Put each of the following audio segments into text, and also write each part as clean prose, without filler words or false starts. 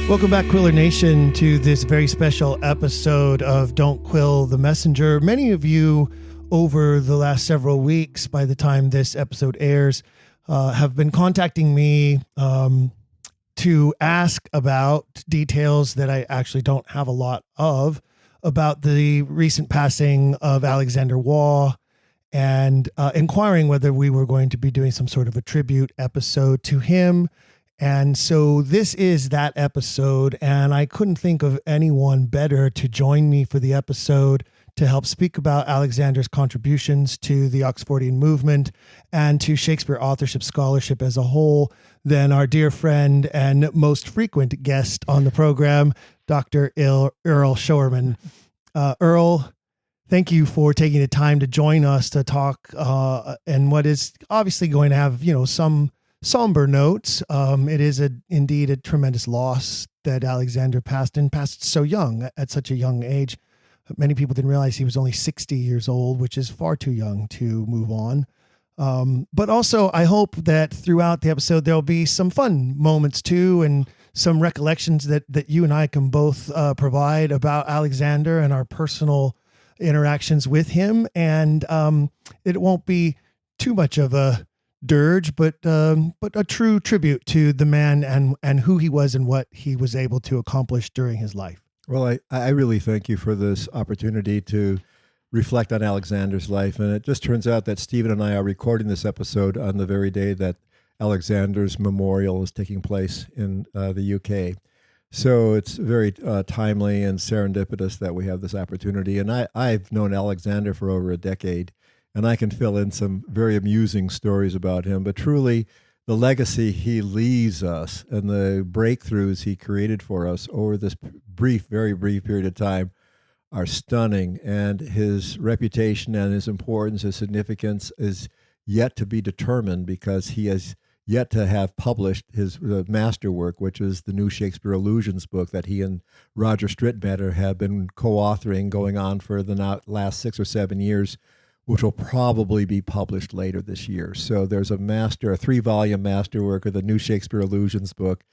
Welcome back, Quiller Nation, to this very special episode of Don't Quill the Messenger. Many of you over the last several weeks, by the time this episode airs, have been contacting me to ask about details that I actually don't have a lot of about the recent passing of Alexander Waugh, and inquiring whether we were going to be doing some sort of a tribute episode to him. And so this is that episode, and I couldn't think of anyone better to join me for the episode to help speak about Alexander's contributions to the Oxfordian movement and to Shakespeare authorship scholarship as a whole than our dear friend and most frequent guest on the program, Dr. Earl Showerman. Earl, thank you for taking the time to join us to talk and what is obviously going to have, some somber notes. It is indeed a tremendous loss that Alexander passed so young, at such a young age. Many people didn't realize he was only 60 years old, which is far too young to move on. But also, I hope that throughout the episode, there'll be some fun moments too, and some recollections that you and I can both provide about Alexander and our personal interactions with him. And it won't be too much of a dirge, but a true tribute to the man and who he was and what he was able to accomplish during his life. Well, I really thank you for this opportunity to reflect on Alexander's life. And it just turns out that Stephen and I are recording this episode on the very day that Alexander's memorial is taking place in the UK. So it's very timely and serendipitous that we have this opportunity. And I've known Alexander for over a decade, and I can fill in some very amusing stories about him. But truly, the legacy he leaves us and the breakthroughs he created for us over this very brief period of time are stunning. And his reputation and his importance, his significance is yet to be determined, because he has yet to have published his masterwork, which is the New Shakespeare Allusions book that he and Roger Strittmatter have been co-authoring going on for the last 6 or 7 years, which will probably be published later this year. So there's a 3-volume masterwork of the New Shakespeare Allusions book,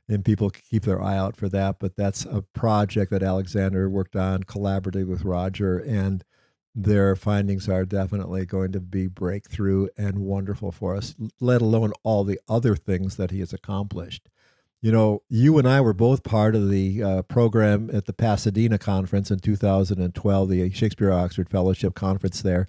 and people keep their eye out for that. But that's a project that Alexander worked on collaboratively with Roger, and their findings are definitely going to be breakthrough and wonderful for us, let alone all the other things that he has accomplished. You and I were both part of the program at the Pasadena conference in 2012, the Shakespeare Oxford Fellowship Conference there.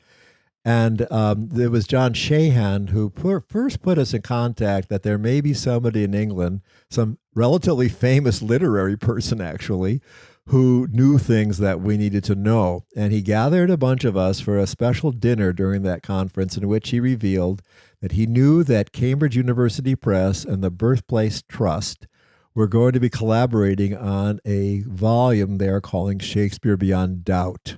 And there was John Shahan who first put us in contact that there may be somebody in England, some relatively famous literary person actually, who knew things that we needed to know. And he gathered a bunch of us for a special dinner during that conference, in which he revealed that he knew that Cambridge University Press and the Birthplace Trust were going to be collaborating on a volume they're calling Shakespeare Beyond Doubt.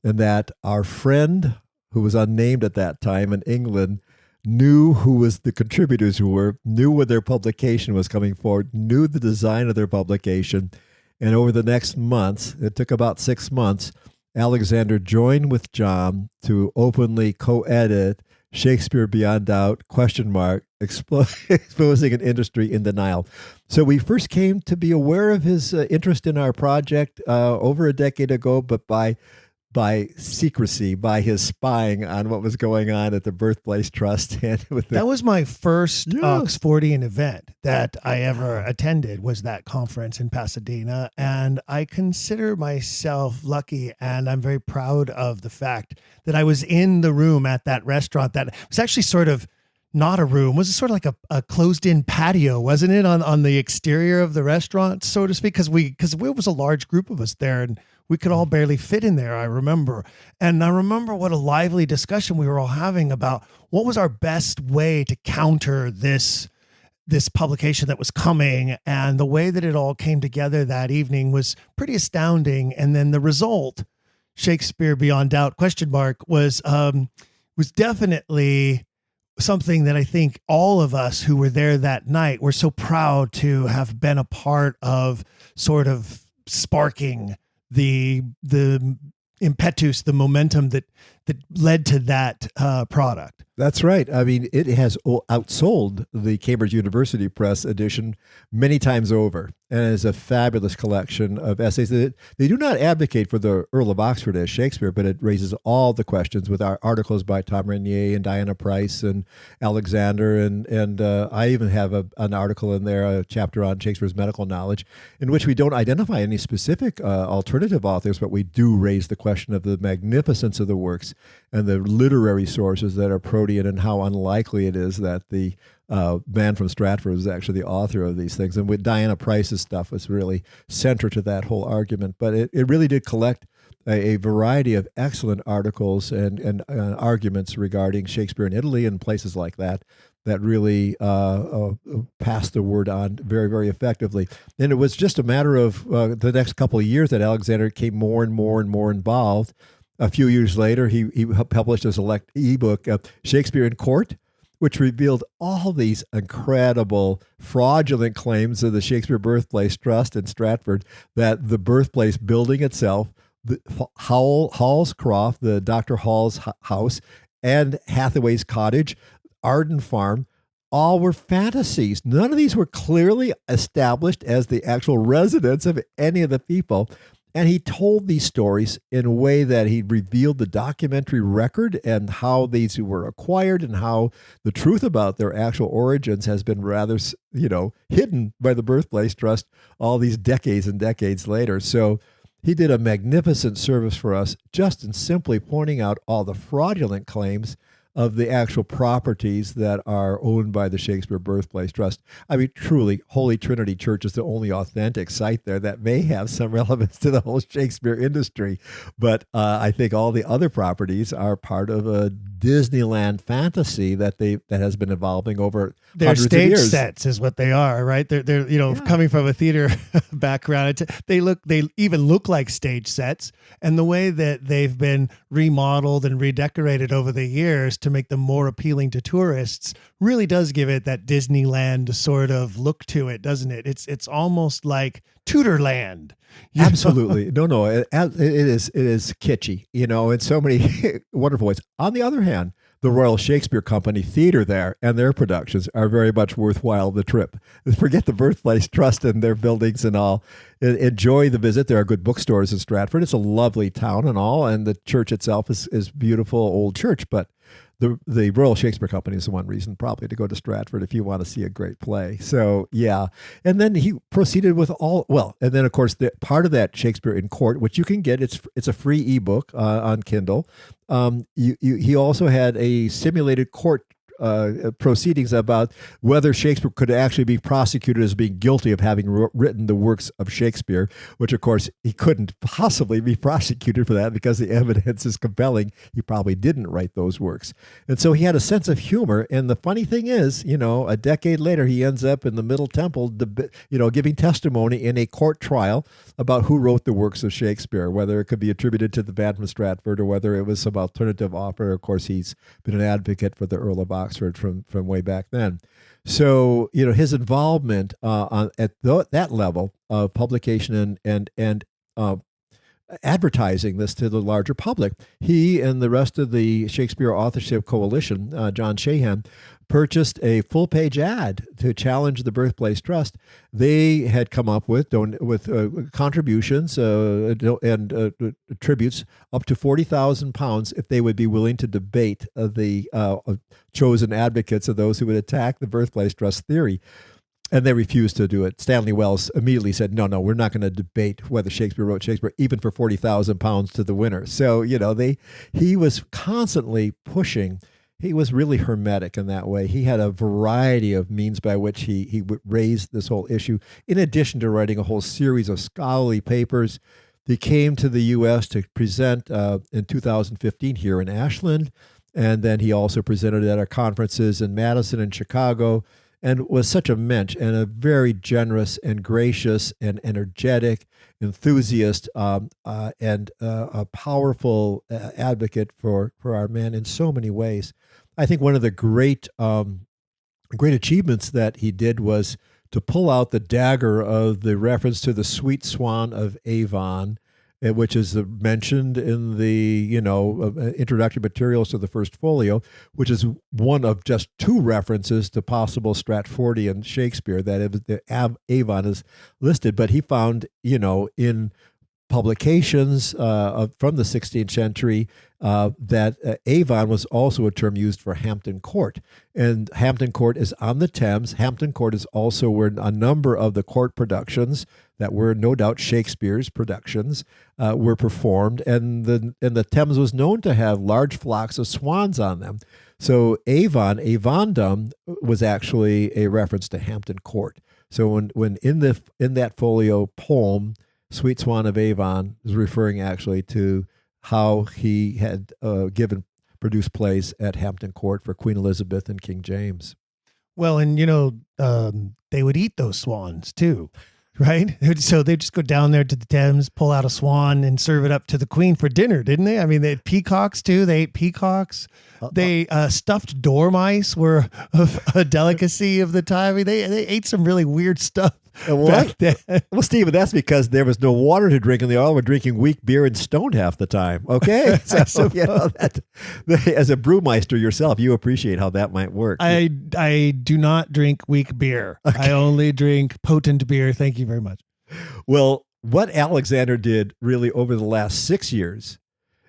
And that our friend, who was unnamed at that time in England, knew who was the contributors who were, knew when their publication was coming forward, knew the design of their publication. And over the next months, it took about 6 months, Alexander joined with John to openly co-edit Shakespeare Beyond Doubt, exposing an industry in denial. So we first came to be aware of his interest in our project over a decade ago, but by secrecy, by his spying on what was going on at the Birthplace Trust. That was my first Oxfordian event that I ever attended, was that conference in Pasadena. And I consider myself lucky, and I'm very proud of the fact that I was in the room at that restaurant that was actually sort of not a room, was sort of like a closed-in patio, wasn't it, on the exterior of the restaurant, so to speak, because it was a large group of us there, and we could all barely fit in there, I remember. And I remember what a lively discussion we were all having about what was our best way to counter this publication that was coming. And the way that it all came together that evening was pretty astounding. And then the result, Shakespeare Beyond Doubt, was definitely something that I think all of us who were there that night were so proud to have been a part of, sort of sparking the impetus, the momentum that led to that product. That's right. I mean, it has outsold the Cambridge University Press edition many times over, and is a fabulous collection of essays. They do not advocate for the Earl of Oxford as Shakespeare, but it raises all the questions with our articles by Tom Renier and Diana Price and Alexander, and I even have an article in there, a chapter on Shakespeare's medical knowledge, in which we don't identify any specific alternative authors, but we do raise the question of the magnificence of the works and the literary sources that are protean, and how unlikely it is that the man from Stratford was actually the author of these things. And with Diana Price's stuff was really central to that whole argument. But it really did collect a variety of excellent articles and arguments regarding Shakespeare in Italy and places like that really passed the word on very, very effectively. And it was just a matter of the next couple of years that Alexander came more and more and more involved. A few years later, he published a select ebook, Shakespeare in Court, which revealed all these incredible fraudulent claims of the Shakespeare Birthplace Trust in Stratford, that the birthplace building itself, the Hall's Croft, the Dr. Hall's house, and Hathaway's cottage, Arden Farm, all were fantasies. None of these were clearly established as the actual residence of any of the people. And he told these stories in a way that he revealed the documentary record and how these were acquired, and how the truth about their actual origins has been rather, hidden by the Birthplace Trust all these decades and decades later. So he did a magnificent service for us just in simply pointing out all the fraudulent claims of the actual properties that are owned by the Shakespeare Birthplace Trust. I mean, truly, Holy Trinity Church is the only authentic site there that may have some relevance to the whole Shakespeare industry. But I think all the other properties are part of a Disneyland fantasy that has been evolving over They're hundreds stage of years. sets is what they are, right? They're coming from a theater background. They even look like stage sets, and the way that they've been remodeled and redecorated over the years to make them more appealing to tourists really does give it that Disneyland sort of look to it, doesn't it? It's almost like Tudorland. Absolutely. No, it is kitschy, in so many wonderful ways. On the other hand, the Royal Shakespeare Company Theater there and their productions are very much worthwhile the trip. Forget the Birthplace Trust and their buildings and all. Enjoy the visit. There are good bookstores in Stratford. It's a lovely town and all, and the church itself is beautiful old church, but the Royal Shakespeare Company is the one reason probably to go to Stratford if you want to see a great play. So, yeah. And then he proceeded with and then, of course, the part of that Shakespeare in Court, which you can get, it's a free ebook on Kindle. He also had a simulated court proceedings about whether Shakespeare could actually be prosecuted as being guilty of having written the works of Shakespeare, which of course he couldn't possibly be prosecuted for that because the evidence is compelling. He probably didn't write those works. And so he had a sense of humor. And the funny thing is, a decade later, he ends up in the Middle Temple, giving testimony in a court trial about who wrote the works of Shakespeare, whether it could be attributed to the man from Stratford or whether it was some alternative author. Of course, he's been an advocate for the Earl of Oxford from way back then. So, his involvement at that level of publication and advertising this to the larger public, he and the rest of the Shakespeare Authorship Coalition, John Shahan, purchased a full-page ad to challenge the Birthplace Trust. They had come up with contributions and tributes up to £40,000 if they would be willing to debate the chosen advocates of those who would attack the Birthplace Trust theory. And they refused to do it. Stanley Wells immediately said, no, we're not going to debate whether Shakespeare wrote Shakespeare, even for £40,000 to the winner. So, he was constantly pushing. He was really hermetic in that way. He had a variety of means by which he raised this whole issue. In addition to writing a whole series of scholarly papers, he came to the U.S. to present in 2015 here in Ashland. And then he also presented at our conferences in Madison and Chicago, and was such a mensch and a very generous and gracious and energetic enthusiast and a powerful advocate for our men in so many ways. I think one of the great achievements that he did was to pull out the dagger of the reference to the sweet swan of Avon which is mentioned in the introductory materials to the first folio, which is one of just two references to possible Stratfordian Shakespeare that the Avon is listed. But he found, in publications from the 16th century that Avon was also a term used for Hampton Court. And Hampton Court is on the Thames. Hampton Court is also where a number of the court productions that were no doubt Shakespeare's productions were performed. And the Thames was known to have large flocks of swans on them. So Avondum was actually a reference to Hampton Court. So when in that folio poem, Sweet Swan of Avon is referring actually to how he had produced plays at Hampton Court for Queen Elizabeth and King James. Well, and they would eat those swans too, right? So they just go down there to the Thames, pull out a swan, and serve it up to the Queen for dinner, didn't they? I mean, they had peacocks too. They ate peacocks. They stuffed dormice were a delicacy of the time. I mean, they ate some really weird stuff. Well, Stephen, that's because there was no water to drink, and they all were drinking weak beer and stoned half the time. Okay, so as a brewmeister yourself, you appreciate how that might work. I do not drink weak beer. Okay. I only drink potent beer. Thank you very much. Well, what Alexander did really over the last 6 years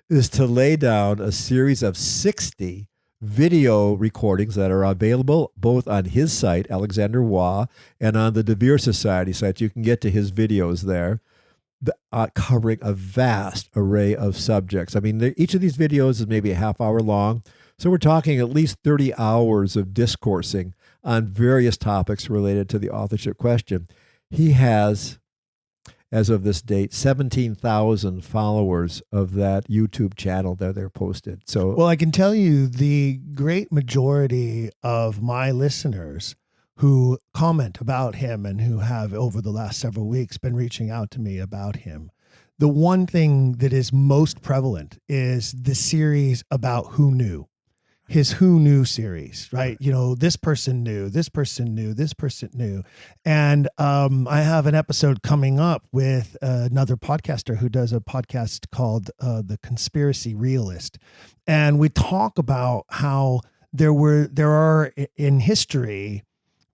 is to lay down a series of 60 video recordings that are available both on his site, Alexander Waugh, and on the De Vere Society site. You can get to his videos there, covering a vast array of subjects. I mean, each of these videos is maybe a half hour long. So we're talking at least 30 hours of discoursing on various topics related to the authorship question. He has, as of this date, 17,000 followers of that YouTube channel that they're posted. So, well, I can tell you the great majority of my listeners who comment about him and who have over the last several weeks been reaching out to me about him. The one thing that is most prevalent is the series about who knew. His Who Knew series, right? This person knew, this person knew, this person knew. And I have an episode coming up with another podcaster who does a podcast called The Conspiracy Realist. And we talk about how there are in history,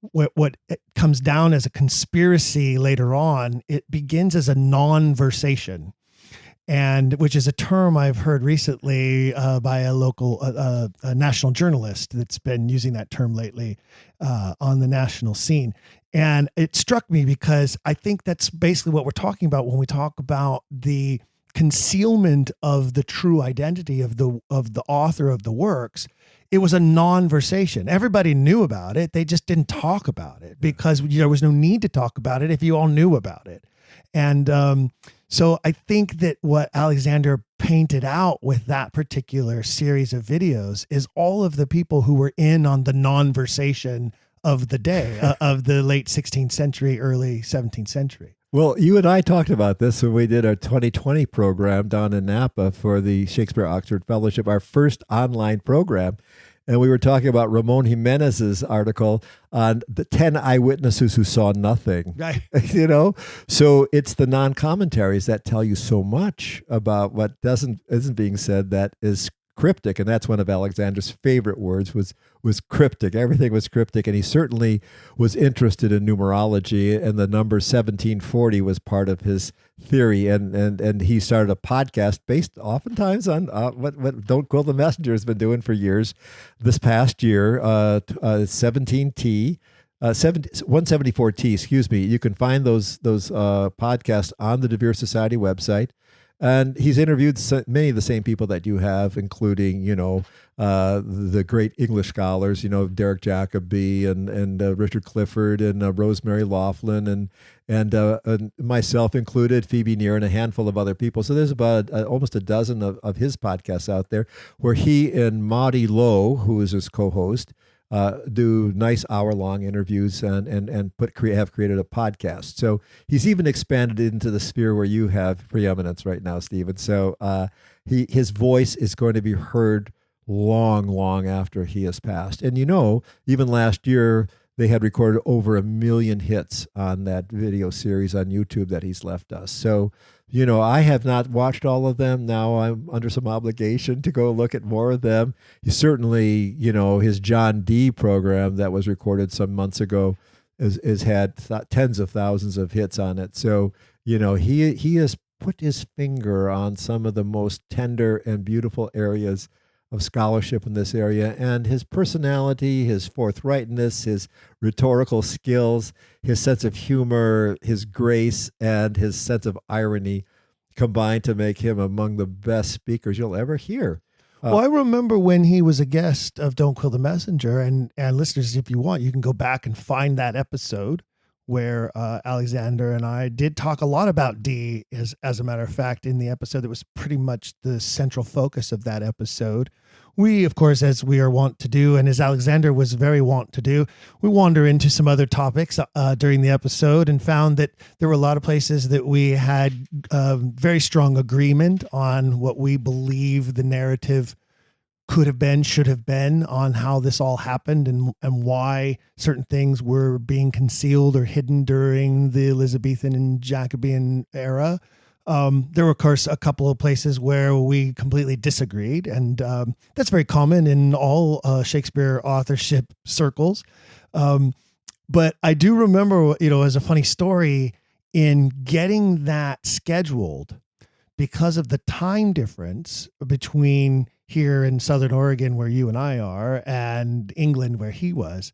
what comes down as a conspiracy later on, it begins as a non-versation. And which is a term I've heard recently by a local a national journalist that's been using that term lately on the national scene. And it struck me because I think that's basically what we're talking about when we talk about the concealment of the true identity of the author of the works. It was a non-versation. Everybody knew about it. They just didn't talk about it because there was no need to talk about it if you all knew about it. And so I think that what Alexander painted out with that particular series of videos is all of the people who were in on the non-versation of the day, of the late 16th century, early 17th century. Well, you and I talked about this when we did our 2020 program down in Napa for the Shakespeare Oxford Fellowship, our first online program. And we were talking about Ramon Jimenez's article on the 10 eyewitnesses who saw nothing. Right. So it's the non-commentaries that tell you so much about what isn't being said that is cryptic. And that's one of Alexander's favorite words was cryptic. Everything was cryptic. And he certainly was interested in numerology, and the number 1740 was part of his theory. And he started a podcast based oftentimes on what Don't Quill the Messenger has been doing for years. This past year, 174T, excuse me. You can find those podcasts on the De Vere Society website. And he's interviewed many of the same people that you have, including, the great English scholars, Derek Jacobi and Richard Clifford and Rosemary Laughlin and myself included, Phoebe Neer, and a handful of other people. So there's about almost a dozen of his podcasts out there where he and Maudie Lowe, who is his co-host, do nice hour-long interviews and have created a podcast. So he's even expanded into the sphere where you have preeminence right now, Stephen. So his voice is going to be heard long, long after he has passed. And even last year, they had recorded over 1 million hits on that video series on YouTube that he's left us. So, I have not watched all of them. Now I'm under some obligation to go look at more of them. He certainly, his John D program that was recorded some months ago has had tens of thousands of hits on it. So, he has put his finger on some of the most tender and beautiful areas of scholarship in this area, and his personality, his forthrightness, his rhetorical skills, his sense of humor, his grace, and his sense of irony combined to make him among the best speakers you'll ever hear. Well, I remember when he was a guest of Don't Quill the Messenger, and listeners, if you want, you can go back and find that episode where Alexander and I did talk a lot about D, as a matter of fact, in the episode that was pretty much the central focus of that episode. We, of course, as we are wont to do, and as Alexander was very wont to do, we wander into some other topics during the episode and found that there were a lot of places that we had very strong agreement on what we believe the narrative could have been, should have been, on how this all happened and why certain things were being concealed or hidden during the Elizabethan and Jacobean era. There were, of course, a couple of places where we completely disagreed, and that's very common in all Shakespeare authorship circles. But I do remember, as a funny story, in getting that scheduled, because of the time difference between here in Southern Oregon, where you and I are, and England, where he was,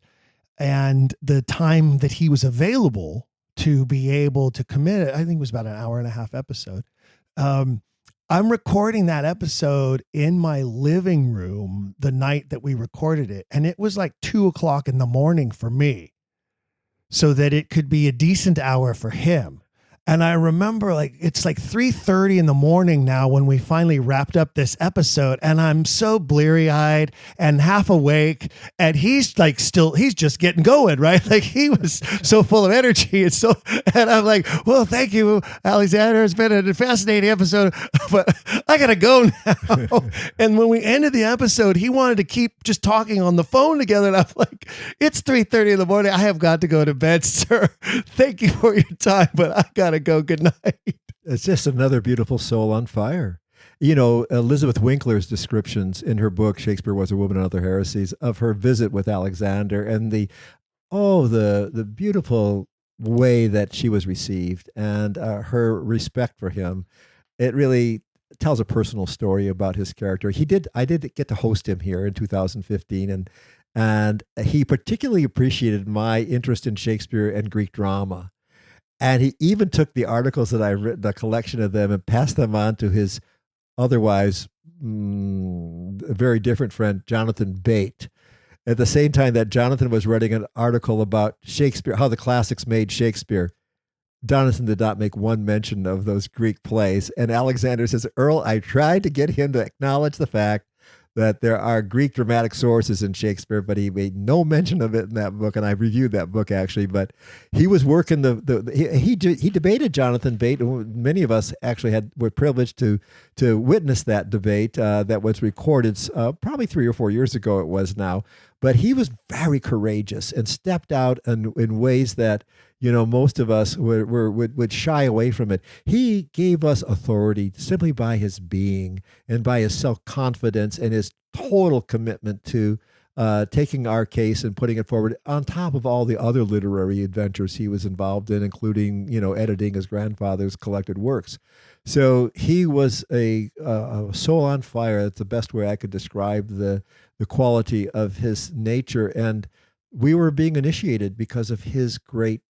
and the time that he was available to be able to commit, I think it was about an hour and a half episode. I'm recording that episode in my living room the night that we recorded it. And it was like 2:00 in the morning for me, so that it could be a decent hour for him. And I remember it's like 3:30 in the morning now when we finally wrapped up this episode, and I'm so bleary eyed and half awake, and he's he's just getting going, right? Like he was so full of energy. And I'm like, well, thank you, Alexander. It's been a fascinating episode, but I gotta go now. And when we ended the episode, he wanted to keep just talking on the phone together. And I'm like, it's 3:30 in the morning. I have got to go to bed, sir. Thank you for your time, but I gotta go. Good night. It's just another beautiful soul on fire. Elizabeth Winkler's descriptions in her book, Shakespeare Was a Woman and Other Heresies, of her visit with Alexander and the beautiful way that she was received and her respect for him. It really tells a personal story about his character. I did get to host him here in 2015, and he particularly appreciated my interest in Shakespeare and Greek drama. And he even took the articles that I've written, a collection of them, and passed them on to his otherwise very different friend, Jonathan Bate. At the same time that Jonathan was writing an article about Shakespeare, how the classics made Shakespeare, Jonathan did not make one mention of those Greek plays. And Alexander says, Earl, I tried to get him to acknowledge the fact that there are Greek dramatic sources in Shakespeare, but he made no mention of it in that book. And I reviewed that book actually, but he was working he debated Jonathan Bate. Many of us actually were privileged to witness that debate that was recorded probably 3 or 4 years ago it was now. But he was very courageous and stepped out in ways that, most of us would shy away from it. He gave us authority simply by his being and by his self-confidence and his total commitment to taking our case and putting it forward on top of all the other literary adventures he was involved in, including, editing his grandfather's collected works. So he was a soul on fire. That's the best way I could describe the quality of his nature. And we were being initiated because of his great,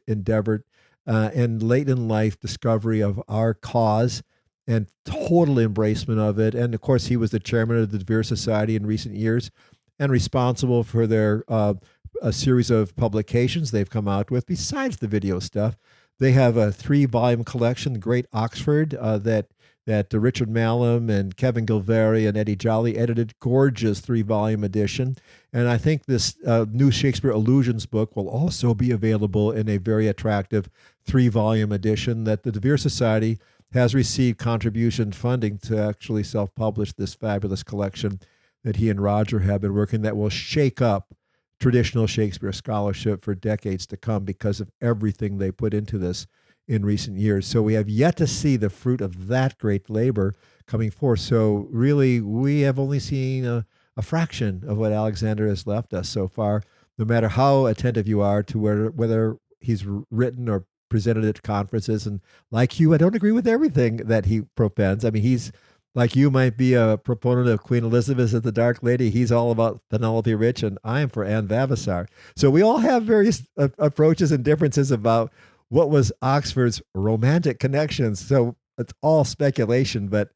endeavor and late in life discovery of our cause and total embracement of it. And of course, he was the chairman of the De Vere Society in recent years and responsible for their a series of publications they've come out with besides the video stuff. They have a 3-volume collection, The Great Oxford, that Richard Mallam and Kevin Gilvary and Eddie Jolly edited. Gorgeous 3-volume edition. And I think this new Shakespeare Allusions book will also be available in a very attractive 3-volume edition that the De Vere Society has received contribution funding to actually self-publish this fabulous collection that he and Roger have been working that will shake up traditional Shakespeare scholarship for decades to come because of everything they put into this in recent years. So we have yet to see the fruit of that great labor coming forth. So really, we have only seen a fraction of what Alexander has left us so far, no matter how attentive you are to whether he's written or presented at conferences. And like you, I don't agree with everything that he propends. I mean, he's like you might be a proponent of Queen Elizabeth as the Dark Lady. He's all about Penelope Rich, and I am for Anne Vavasor. So we all have various approaches and differences about what was Oxford's romantic connections. So it's all speculation, but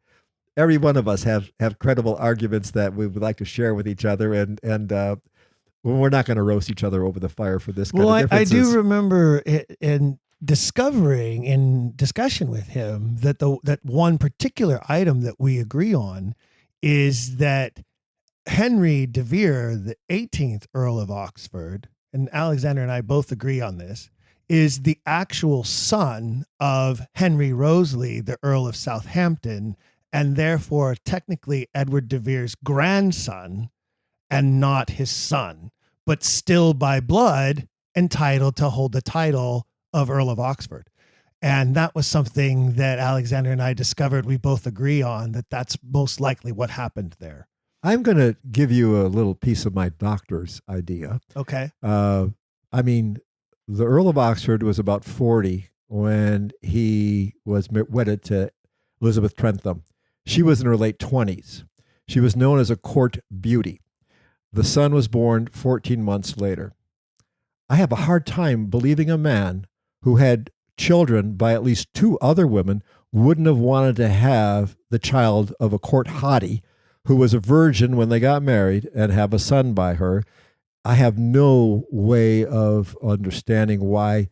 every one of us have credible arguments that we would like to share with each other, and we're not going to roast each other over the fire for this kind of differences. I do remember in discovering in discussion with him that that one particular item that we agree on is that Henry de Vere, the 18th Earl of Oxford, and Alexander and I both agree on this, is the actual son of Henry Roseley, the Earl of Southampton, and therefore technically Edward de Vere's grandson and not his son, but still by blood entitled to hold the title of Earl of Oxford. And that was something that Alexander and I discovered. We both agree on that's most likely what happened there. I'm going to give you a little piece of my doctor's idea. Okay. I mean, the Earl of Oxford was about 40 when he was wedded to Elizabeth Trentham. She was in her late 20s. She was known as a court beauty. The son was born 14 months later. I have a hard time believing a man who had children by at least 2 other women wouldn't have wanted to have the child of a court hottie who was a virgin when they got married and have a son by her. I have no way of understanding why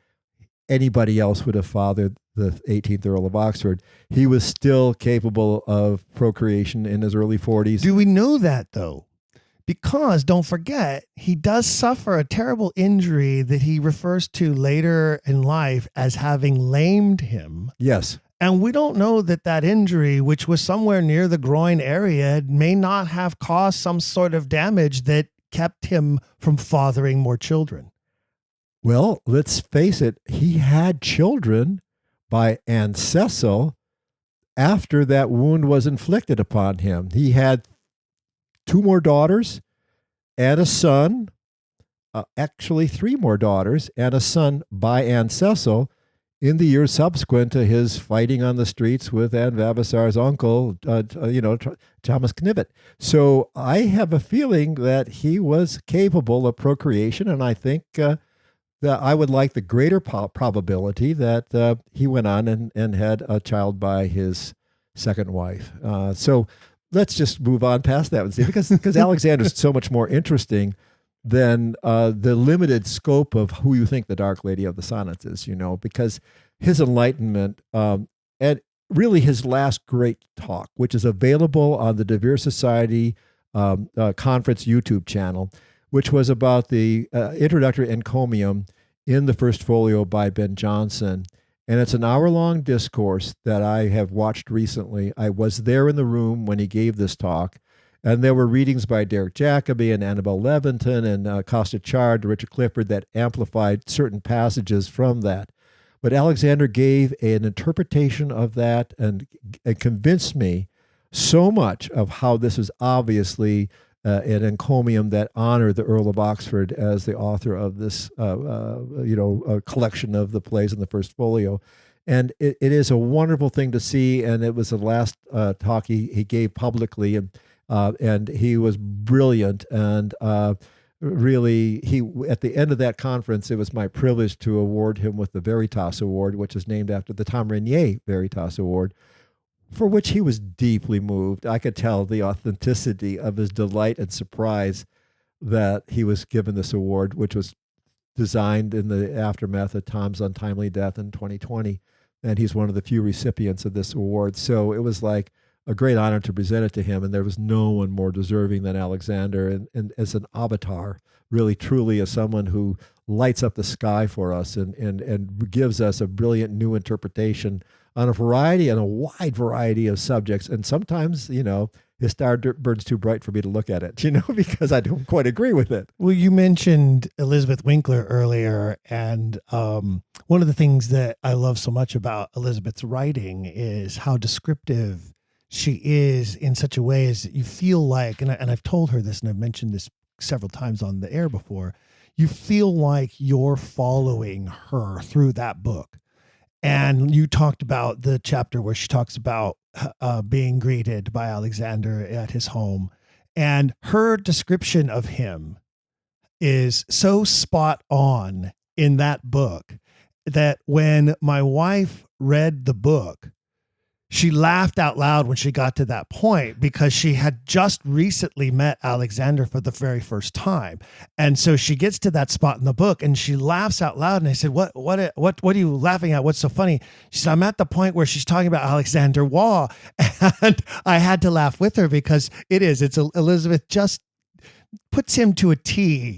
anybody else would have fathered the 18th Earl of Oxford. He was still capable of procreation in his early 40s. Do we know that, though? Because don't forget, he does suffer a terrible injury that he refers to later in life as having lamed him. Yes. And we don't know that injury, which was somewhere near the groin area, may not have caused some sort of damage that kept him from fathering more children. Well, let's face it, he had children by Anne Cecil after that wound was inflicted upon him. He had 2 more daughters and a son, actually 3 more daughters and a son by Anne Cecil in the years subsequent to his fighting on the streets with Anne Vavasor's uncle, Thomas Knivet. So I have a feeling that he was capable of procreation, and I think that I would like the greater probability that he went on and had a child by his second wife. So let's just move on past that and see, because Alexander's so much more interesting than the limited scope of who you think the Dark Lady of the Sonnets is, because his enlightenment and really his last great talk, which is available on the De Vere Society conference YouTube channel, which was about the introductory encomium in the first folio by Ben Jonson. And it's an hour-long discourse that I have watched recently. I was there in the room when he gave this talk, and there were readings by Derek Jacobi and Annabel Levinton and Costa Chard, Richard Clifford, that amplified certain passages from that. But Alexander gave an interpretation of that and convinced me so much of how this is obviously an encomium that honored the Earl of Oxford as the author of this, collection of the plays in the first folio. And it is a wonderful thing to see. And it was the last talk he gave publicly, and he was brilliant. And really, at the end of that conference, it was my privilege to award him with the Veritas Award, which is named after the Tom Rainier Veritas Award, for which he was deeply moved. I could tell the authenticity of his delight and surprise that he was given this award, which was designed in the aftermath of Tom's untimely death in 2020. And he's one of the few recipients of this award. So it was like a great honor to present it to him. And there was no one more deserving than Alexander. And as an avatar, really, truly as someone who lights up the sky for us and gives us a brilliant new interpretation on a wide variety of subjects. And sometimes, his star burns too bright for me to look at it, because I don't quite agree with it. Well, you mentioned Elizabeth Winkler earlier, and one of the things that I love so much about Elizabeth's writing is how descriptive she is in such a way as you feel like, and I've told her this, and I've mentioned this several times on the air before, you feel like you're following her through that book. And you talked about the chapter where she talks about being greeted by Alexander at his home. And her description of him is so spot on in that book that when my wife read the book, she laughed out loud when she got to that point because she had just recently met Alexander for the very first time. And so she gets to that spot in the book and she laughs out loud. And I said, what are you laughing at? What's so funny? She said, I'm at the point where she's talking about Alexander Waugh. And I had to laugh with her because Elizabeth just puts him to a T,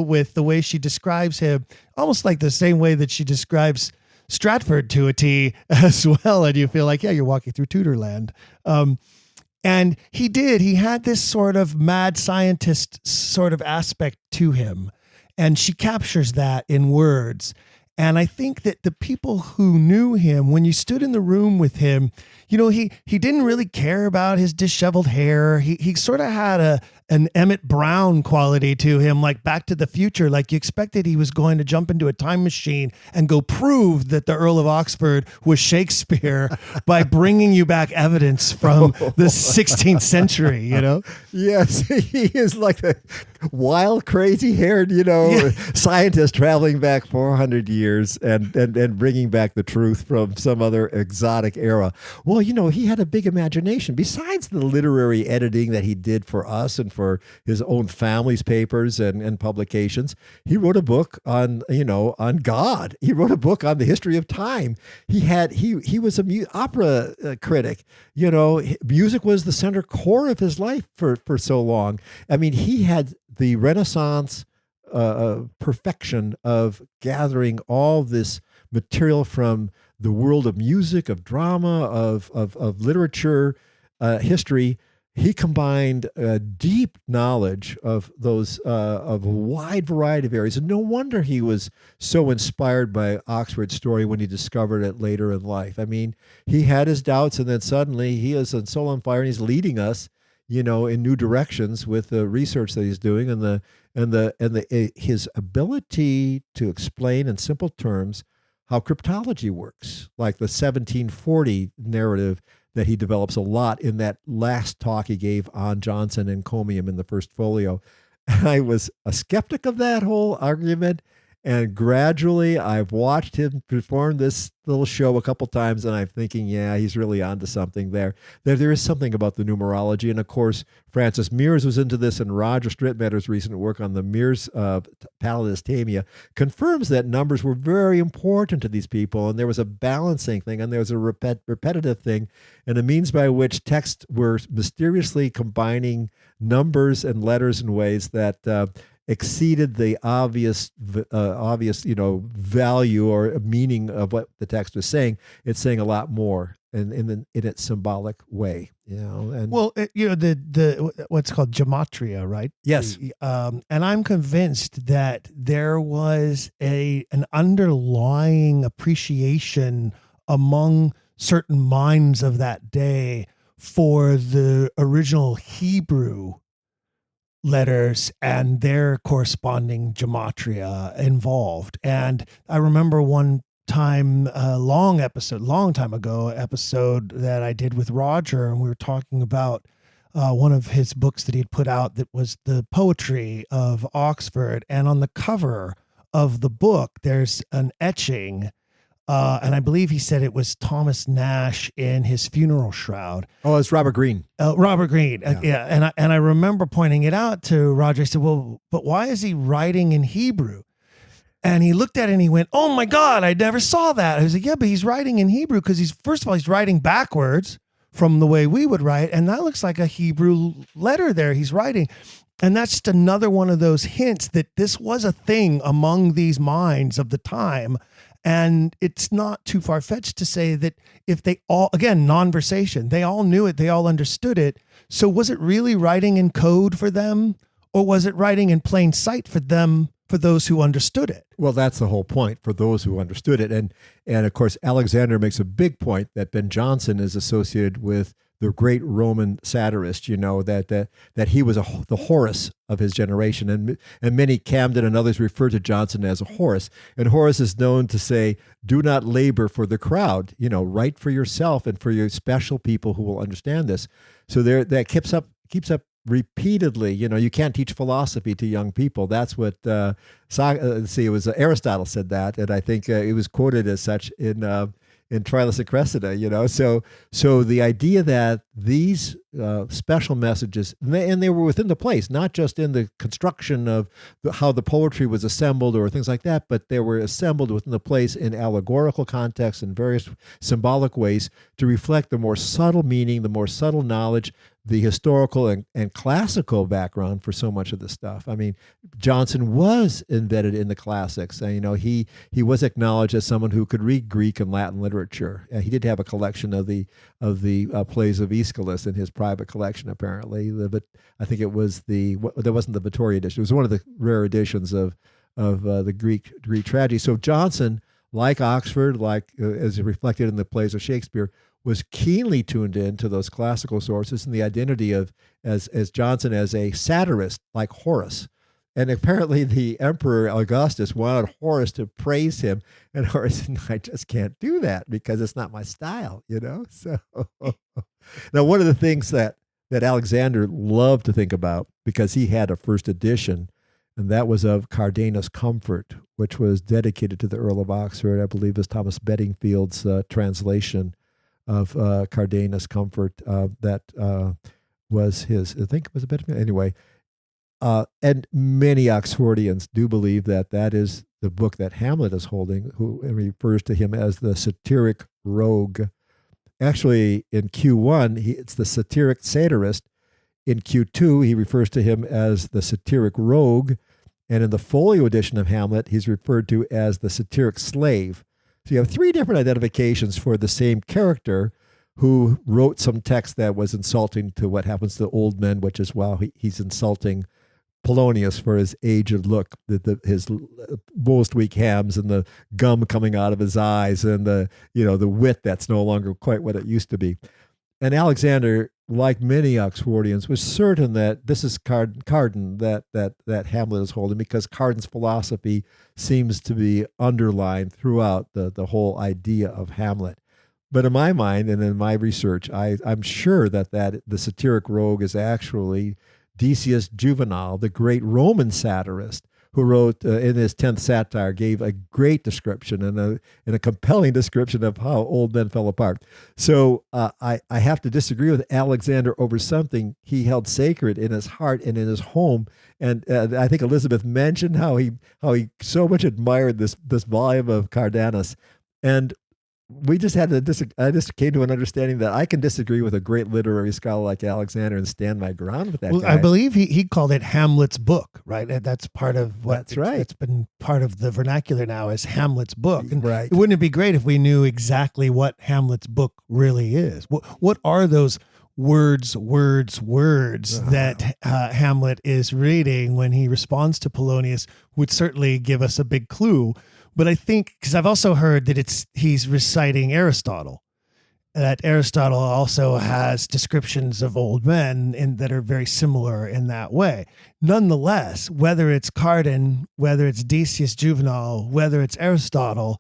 with the way she describes him, almost like the same way that she describes Stratford to a T as well. And you feel like, yeah, you're walking through Tudorland. And he had this sort of mad scientist sort of aspect to him. And she captures that in words. And I think that the people who knew him, when you stood in the room with him, he didn't really care about his disheveled hair. He sort of had an Emmett Brown quality to him, like Back to the Future. Like you expected he was going to jump into a time machine and go prove that the Earl of Oxford was Shakespeare by bringing you back evidence from the 16th century, Yes, he is like a wild, crazy-haired, scientist traveling back 400 years and bringing back the truth from some other exotic era. Well, he had a big imagination. Besides the literary editing that he did for us and for his own family's papers and publications, he wrote a book on God. He wrote a book on the history of time. He was a opera critic. Music was the center core of his life for so long. I mean, he had the Renaissance perfection of gathering all this material from the world of music, of drama, of literature, history. He combined a deep knowledge of those of a wide variety of areas, and no wonder he was so inspired by Oxford's story when he discovered it later in life. I mean, he had his doubts, and then suddenly he is on soul on fire, and he's leading us, in new directions with the research that he's doing, and his ability to explain in simple terms how cryptology works, like the 1740 narrative that he develops a lot in that last talk he gave on Johnson and Comium in the first folio. I was a skeptic of that whole argument, and gradually I've watched him perform this little show a couple times, and I'm thinking, yeah, he's really onto something there. There is something about the numerology, and of course, Francis Mears was into this, and Roger Strittmatter's recent work on the Mears Palladistamia confirms that numbers were very important to these people, and there was a balancing thing, and there was a repetitive thing, and a means by which texts were mysteriously combining numbers and letters in ways that exceeded the obvious, value or meaning of what the text was saying. It's saying a lot more in its symbolic way, And the what's called gematria, right? Yes. And I'm convinced that there was an underlying appreciation among certain minds of that day for the original Hebrew letters and their corresponding gematria involved. And I remember one time, long time ago, episode that I did with Roger, and we were talking about one of his books that he'd put out that was the poetry of Oxford. And on the cover of the book, there's an etching, and I believe he said it was Thomas Nash in his funeral shroud. Oh, it's Robert Greene. Robert Greene. Yeah. And I remember pointing it out to Roger. I said, well, but why is he writing in Hebrew? And he looked at it and he went, oh my God, I never saw that. I was like, yeah, but he's writing in Hebrew because he's writing backwards from the way we would write. And that looks like a Hebrew letter there he's writing. And that's just another one of those hints that this was a thing among these minds of the time. And it's not too far-fetched to say that if they all, again, non-versation, they all knew it, they all understood it. So was it really writing in code for them, or was it writing in plain sight for them, for those who understood it? Well, that's the whole point, for those who understood it. And of course, Alexander makes a big point that Ben Jonson is associated with the great Roman satirist, that he was the Horace of his generation. And many, Camden and others, refer to Jonson as a Horace. And Horace is known to say, do not labor for the crowd, write for yourself and for your special people who will understand this. So that keeps up repeatedly. You can't teach philosophy to young people. That's what, it was Aristotle said that. And I think it was quoted as such in Trilus and Cressida, so the idea that these special messages, and they were within the place, not just in the construction of how the poetry was assembled or things like that, but they were assembled within the place in allegorical context and various symbolic ways to reflect the more subtle meaning, the more subtle knowledge, the historical and classical background for so much of this stuff. I mean, Jonson was embedded in the classics. He was acknowledged as someone who could read Greek and Latin literature. He did have a collection of the plays of Aeschylus in his private collection, apparently. But I think it was that wasn't the Vittoria edition. It was one of the rare editions of the Greek tragedy. So Jonson, like Oxford, as reflected in the plays of Shakespeare, was keenly tuned in to those classical sources and the identity of as Jonson as a satirist like Horace. And apparently the Emperor Augustus wanted Horace to praise him, and Horace said, I just can't do that because it's not my style, So now one of the things that Alexander loved to think about, because he had a first edition, and that was of Cardanus' Comfort, which was dedicated to the Earl of Oxford. I believe is Thomas Bedingfield's translation of Cardanus' Comfort. That was his, I think it was a bit, anyway. And many Oxfordians do believe that is the book that Hamlet is holding, who refers to him as the satiric rogue. Actually, in Q1, it's the satiric satirist. In Q2, he refers to him as the satiric rogue. And in the folio edition of Hamlet, he's referred to as the satiric slave. So you have three different identifications for the same character who wrote some text that was insulting to what happens to old men, which is he's insulting Polonius for his aged look, his most weak hams and the gum coming out of his eyes and the wit that's no longer quite what it used to be. And Alexander, like many Oxfordians, was certain that this is Cardan that Hamlet is holding, because Cardan's philosophy seems to be underlined throughout the whole idea of Hamlet. But in my mind and in my research, I'm sure that the satiric rogue is actually Decius Juvenal, the great Roman satirist, who wrote in his 10th satire, gave a great description and a compelling description of how old men fell apart. So I have to disagree with Alexander over something he held sacred in his heart and in his home. And I think Elizabeth mentioned how he so much admired this volume of Cardanus. And we just had I just came to an understanding that I can disagree with a great literary scholar like Alexander and stand my ground with that guy. I believe he called it Hamlet's book, right? That's part of what that's right. It's been part of the vernacular now as Hamlet's book. And right. Wouldn't it be great if we knew exactly what Hamlet's book really is? What are those words that Hamlet is reading when he responds to Polonius? Would certainly give us a big clue. But I think, because I've also heard that he's reciting Aristotle, that Aristotle also has descriptions of old men that are very similar in that way. Nonetheless, whether it's Cardan, whether it's Decius Juvenal, whether it's Aristotle,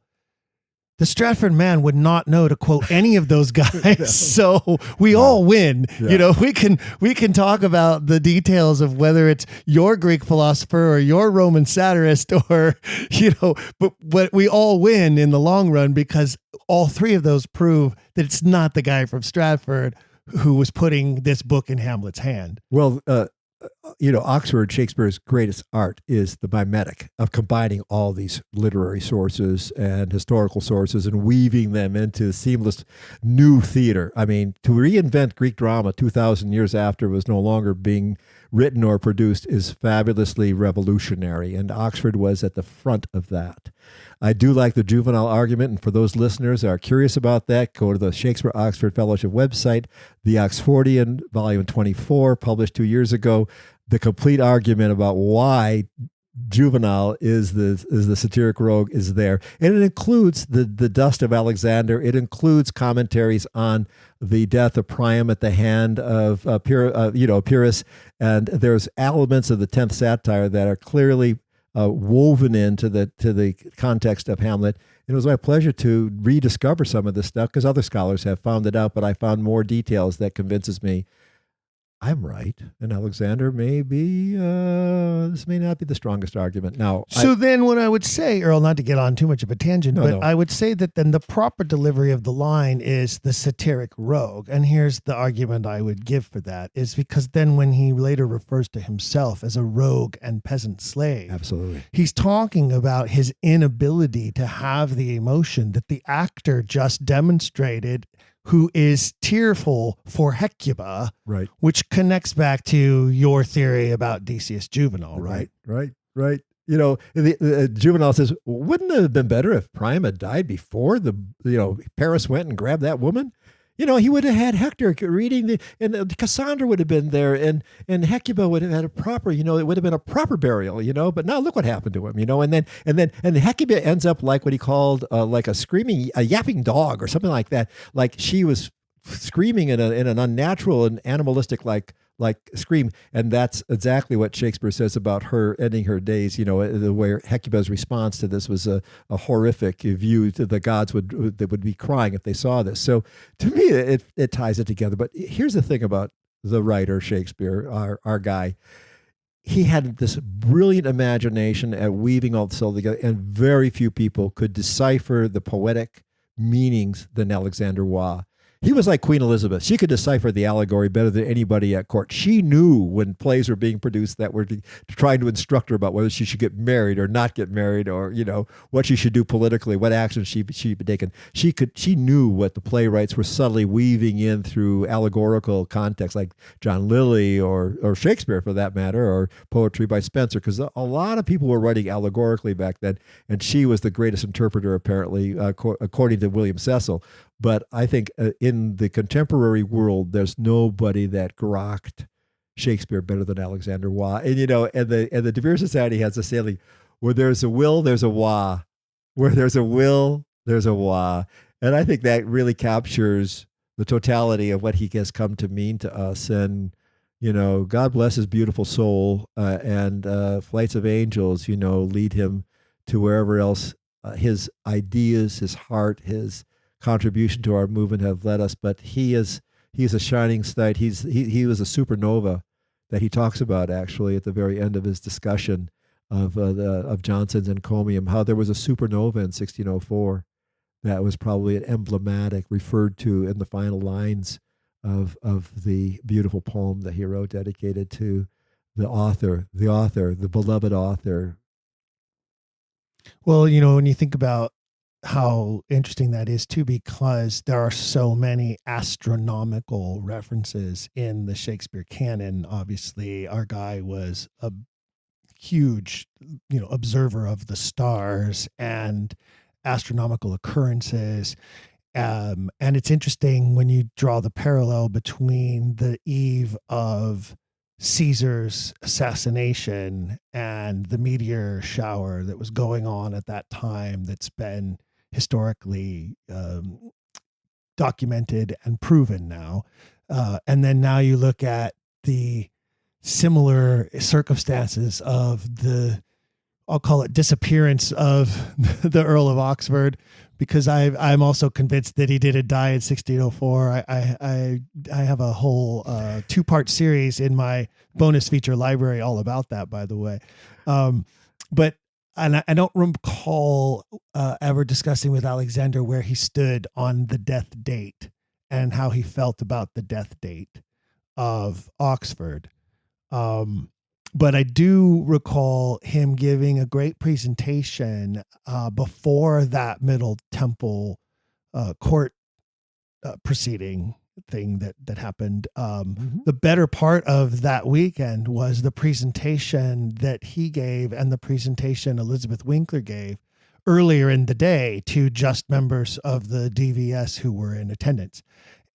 the Stratford man would not know to quote any of those guys. No. So we all win. Yeah. We can talk about the details of whether it's your Greek philosopher or your Roman satirist or, but we all win in the long run, because all three of those prove that it's not the guy from Stratford who was putting this book in Hamlet's hand. Well, Oxford Shakespeare's greatest art is the mimetic of combining all these literary sources and historical sources and weaving them into seamless new theater. I mean, to reinvent Greek drama 2,000 years after it was no longer being written or produced is fabulously revolutionary, and Oxford was at the front of that. I do like the juvenile argument, and for those listeners that are curious about that, go to the Shakespeare Oxford Fellowship website, the Oxfordian, volume 24, published 2 years ago. The complete argument about why juvenile is the satiric rogue is there, and it includes the dust of Alexander. It includes commentaries on the death of Priam at the hand of Pyrrhus, and there's elements of the 10th satire that are clearly woven into the context of Hamlet. It was my pleasure to rediscover some of this stuff because other scholars have found it out, but I found more details that convinces me I'm right, and Alexander may be, this may not be the strongest argument. Now, then what I would say, Earl, not to get on too much of a tangent, I would say that then the proper delivery of the line is the satiric rogue. And here's the argument I would give for that, is because then when he later refers to himself as a rogue and peasant slave, absolutely, he's talking about his inability to have the emotion that the actor just demonstrated, who is tearful for Hecuba, right? Which connects back to your theory about Decius Juvenal, right? Right. The Juvenal says, wouldn't it have been better if Priam had died before Paris went and grabbed that woman? He would have had Hector reading and Cassandra would have been there, and Hecuba would have had a proper, it would have been a proper burial, But now look what happened to him, and Hecuba ends up like what he called like a yapping dog or something like that. Like she was screaming in an unnatural and animalistic like scream, and that's exactly what Shakespeare says about her ending her days. The way Hecuba's response to this was a horrific view. To the gods would be crying if they saw this. So to me, it ties it together. But here's the thing about the writer Shakespeare, our guy. He had this brilliant imagination at weaving all this all together, and very few people could decipher the poetic meanings than Alexander Waugh. He was like Queen Elizabeth. She could decipher the allegory better than anybody at court. She knew when plays were being produced that were trying to instruct her about whether she should get married or not get married, or what she should do politically, what actions she'd be taken. She knew what the playwrights were subtly weaving in through allegorical context, like John Lyly or Shakespeare for that matter, or poetry by Spenser, because a lot of people were writing allegorically back then, and she was the greatest interpreter apparently, according to William Cecil. But I think in the contemporary world, there's nobody that grokked Shakespeare better than Alexander Waugh. And the De Vere Society has a saying: where there's a will, there's a Waugh. Where there's a will, there's a Waugh. And I think that really captures the totality of what he has come to mean to us. And God bless his beautiful soul. And flights of angels, lead him to wherever else his ideas, his heart, his contribution to our movement have led us. But he's a shining sight. He was a supernova that he talks about actually at the very end of his discussion of Johnson's encomium, how there was a supernova in 1604 that was probably an emblematic, referred to in the final lines of the beautiful poem that he wrote dedicated to the beloved author. Well, when you think about how interesting that is too, because there are so many astronomical references in the Shakespeare canon. Obviously, our guy was a huge, observer of the stars and astronomical occurrences. And it's interesting when you draw the parallel between the eve of Caesar's assassination and the meteor shower that was going on at that time, that's been historically documented and proven now. And then now you look at the similar circumstances of the, I'll call it, disappearance of the Earl of Oxford, because I'm also convinced that he didn't die in 1604. I have a whole 2-part series in my bonus feature library all about that, by the way. But I don't recall ever discussing with Alexander where he stood on the death date and how he felt about the death date of Oxford. But I do recall him giving a great presentation before that Middle Temple court proceeding thing that happened. The better part of that weekend was the presentation that he gave and the presentation Elizabeth Winkler gave earlier in the day to just members of the DVS who were in attendance.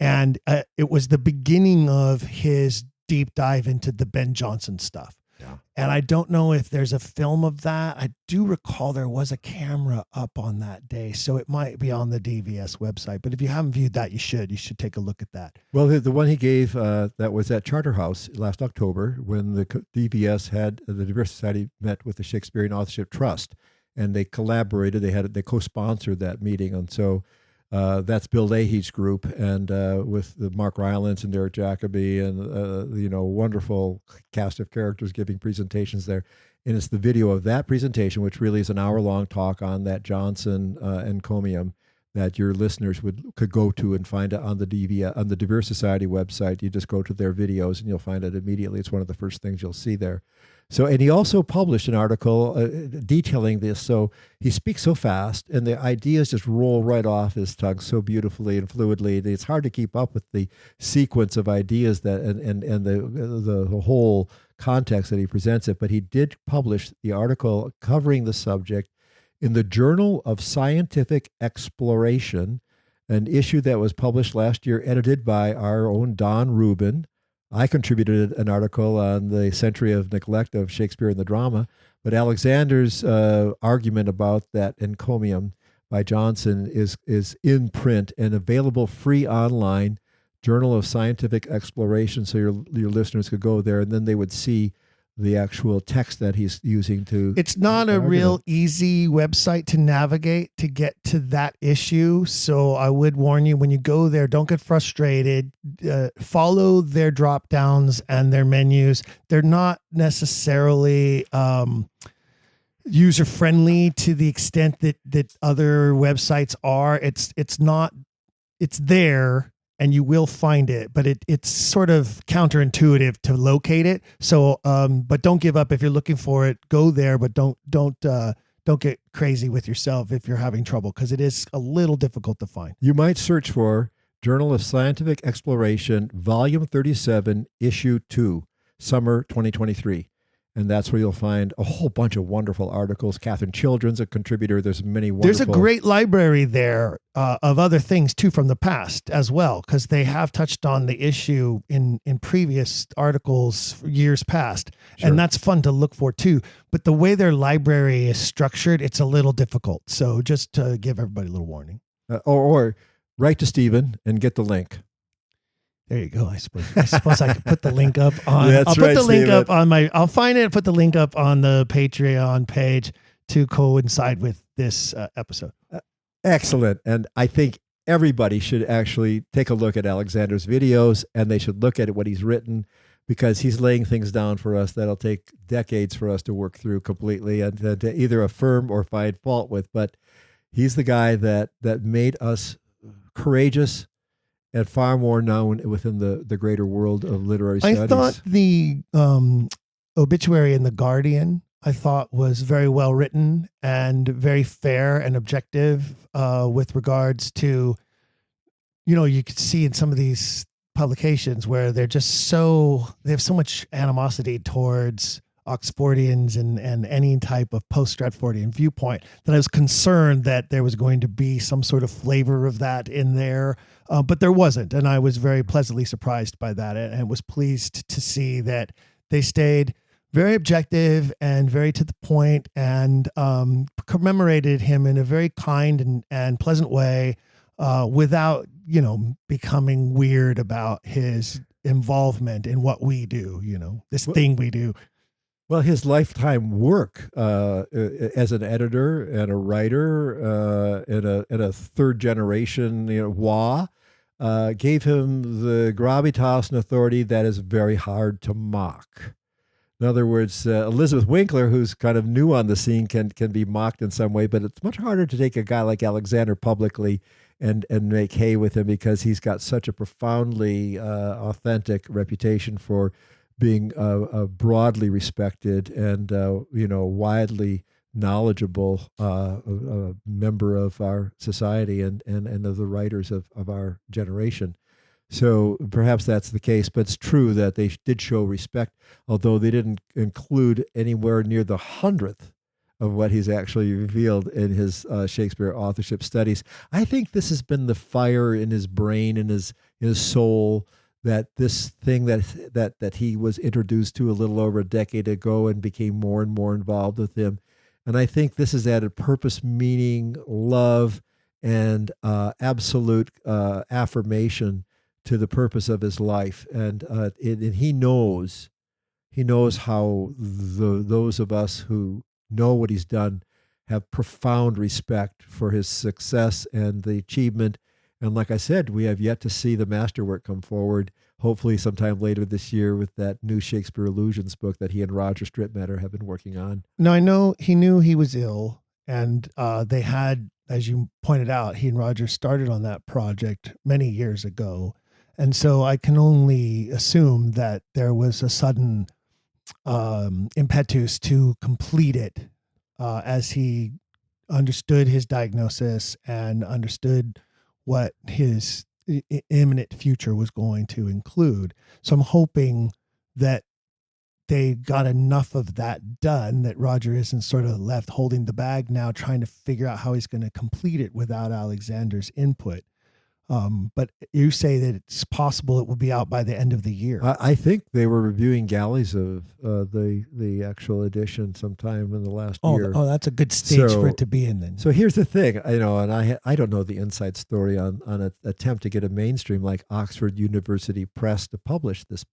And it was the beginning of his deep dive into the Ben Jonson stuff. Yeah. And I don't know if there's a film of that. I do recall there was a camera up on that day, so it might be on the DVS website. But if you haven't viewed that, you should take a look at that. Well, the one he gave that was at Charterhouse last October when the DVS had the Diverse Society met with the Shakespearean Authorship Trust, and they collaborated. They co-sponsored that meeting, and so that's Bill Leahy's group, and with the Mark Rylance and Derek Jacobi and wonderful cast of characters giving presentations there. And it's the video of that presentation, which really is an hour-long talk on that Jonson encomium that your listeners could go to and find it on the Diverse Society website. You just go to their videos and you'll find it immediately. It's one of the first things you'll see there. So, and he also published an article detailing this. So he speaks so fast, and the ideas just roll right off his tongue so beautifully and fluidly. It's hard to keep up with the sequence of ideas that and the whole context that he presents it. But he did publish the article covering the subject in the Journal of Scientific Exploration, an issue that was published last year, edited by our own Don Rubin. I contributed an article on the century of neglect of Shakespeare in the drama, but Alexander's argument about that encomium by Jonson is in print and available free online, Journal of Scientific Exploration, so your listeners could go there and then they would see the actual text that he's using to. It's not a real easy website to navigate to get to that issue. So I would warn you, when you go there, don't get frustrated. Follow their drop downs and their menus. They're not necessarily user friendly to the extent that other websites are. It's there. And you will find it, but it's sort of counterintuitive to locate it. So, but don't give up if you're looking for it. Go there, but don't get crazy with yourself if you're having trouble, because it is a little difficult to find. You might search for Journal of Scientific Exploration, Volume 37, Issue 2, Summer 2023. And that's where you'll find a whole bunch of wonderful articles. Catherine Children's a contributor. There's many wonderful. There's a great library there of other things too from the past as well, because they have touched on the issue in previous articles years past. Sure. And that's fun to look for too. But the way their library is structured, it's a little difficult. So just to give everybody a little warning. Or write to Stephen and get the link. There you go. I suppose I could put the link up on. I'll put the link up on I'll find it and put the link up on the Patreon page to coincide with this episode. Excellent. And I think everybody should actually take a look at Alexander's videos, and they should look at what he's written, because he's laying things down for us that'll take decades for us to work through completely and to either affirm or find fault with. But he's the guy that made us courageous and far more known within the greater world of literary studies. I thought the obituary in The Guardian, I thought, was very well written and very fair and objective with regards to, you could see in some of these publications where they have so much animosity towards Oxfordians and any type of post-Stratfordian viewpoint, that I was concerned that there was going to be some sort of flavor of that in there, but there wasn't, and I was very pleasantly surprised by that, and was pleased to see that they stayed very objective and very to the point, and commemorated him in a very kind and pleasant way, without becoming weird about his involvement in what we do, thing we do. Well, his lifetime work as an editor and a writer and a third generation Waugh gave him the gravitas and authority that is very hard to mock. In other words, Elizabeth Winkler, who's kind of new on the scene, can be mocked in some way, but it's much harder to take a guy like Alexander publicly and make hay with him, because he's got such a profoundly authentic reputation for being broadly respected and widely knowledgeable member of our society and of the writers of our generation. So perhaps that's the case, but it's true that they did show respect, although they didn't include anywhere near the 100th of what he's actually revealed in his Shakespeare authorship studies. I think this has been the fire in his brain and his soul, that this thing that he was introduced to a little over a decade ago and became more and more involved with him. And I think this has added purpose, meaning, love, and absolute affirmation to the purpose of his life. And he knows how those of us who know what he's done have profound respect for his success and the achievement. And like I said, we have yet to see the masterwork come forward, hopefully sometime later this year with that new Shakespeare Illusions book that he and Roger Strittmatter have been working on. Now, I know he knew he was ill, and they had, as you pointed out, he and Roger started on that project many years ago. And so I can only assume that there was a sudden impetus to complete it as he understood his diagnosis and understood what his imminent future was going to include. So I'm hoping that they got enough of that done that Roger isn't sort of left holding the bag now, trying to figure out how he's going to complete it without Alexander's input. But you say that it's possible it will be out by the end of the year. I think they were reviewing galleys of the actual edition sometime in the last year. Oh, that's a good stage for it to be in then. So here's the thing, and I don't know the inside story on an attempt to get a mainstream like Oxford University Press to publish this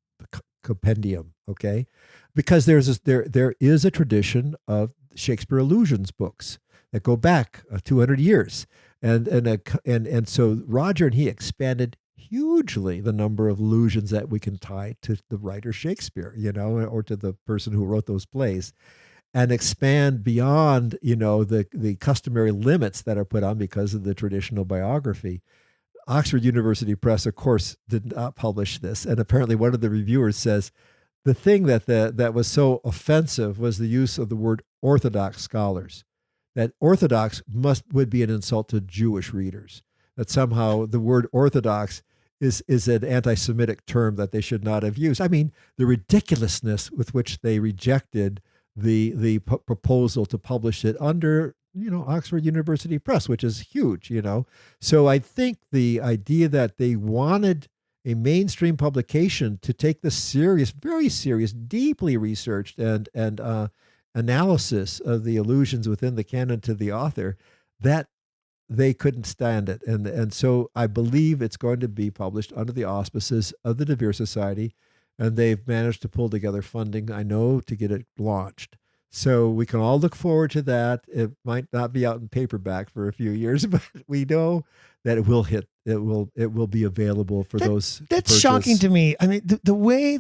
compendium, okay? Because there is a tradition of Shakespeare Illusions books that go back 200 years. And so Roger and he expanded hugely the number of allusions that we can tie to the writer Shakespeare, or to the person who wrote those plays, and expand beyond, the customary limits that are put on because of the traditional biography. Oxford University Press, of course, did not publish this. And apparently one of the reviewers says the thing that was so offensive was the use of the word Orthodox scholars. That Orthodox would be an insult to Jewish readers. That somehow the word Orthodox is an anti-Semitic term that they should not have used. I mean, the ridiculousness with which they rejected the proposal to publish it under, Oxford University Press, which is huge, So I think the idea that they wanted a mainstream publication to take the serious, very serious, deeply researched and analysis of the allusions within the canon to the author, that they couldn't stand it. And so I believe it's going to be published under the auspices of the De Vere Society, and they've managed to pull together funding, I know, to get it launched. So we can all look forward to that. It might not be out in paperback for a few years, but we know that it will hit. It will be available for those. That's shocking to me. I mean, the way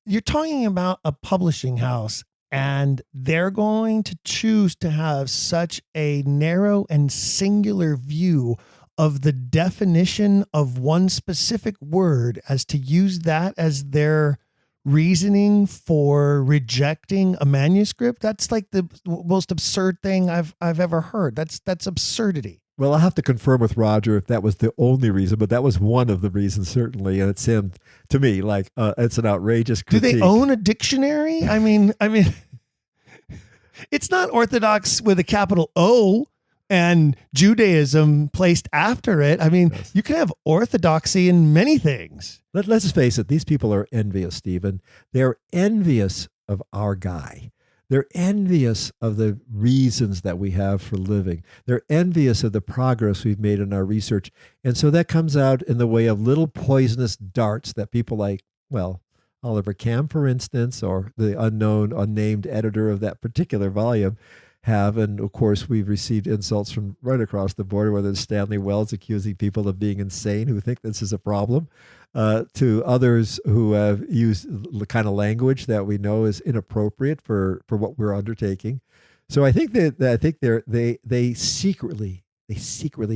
you're talking about a publishing house, and they're going to choose to have such a narrow and singular view of the definition of one specific word as to use that as their reasoning for rejecting a manuscript. That's like the most absurd thing I've ever heard. That's absurdity. Well, I'll have to confirm with Roger if that was the only reason, but that was one of the reasons, certainly. And it seemed to me like it's an outrageous critique. Do they own a dictionary? I mean, it's not Orthodox with a capital O and Judaism placed after it. I mean, yes. You can have orthodoxy in many things. Let's just face it. These people are envious, Stephen. They're envious of our guy. They're envious of the reasons that we have for living. They're envious of the progress we've made in our research. And so that comes out in the way of little poisonous darts that people like, Oliver Cam, for instance, or the unnamed editor of that particular volume have. And of course, we've received insults from right across the border, whether it's Stanley Wells accusing people of being insane who think this is a problem, to others who have used the kind of language that we know is inappropriate for what we're undertaking. So I think they secretly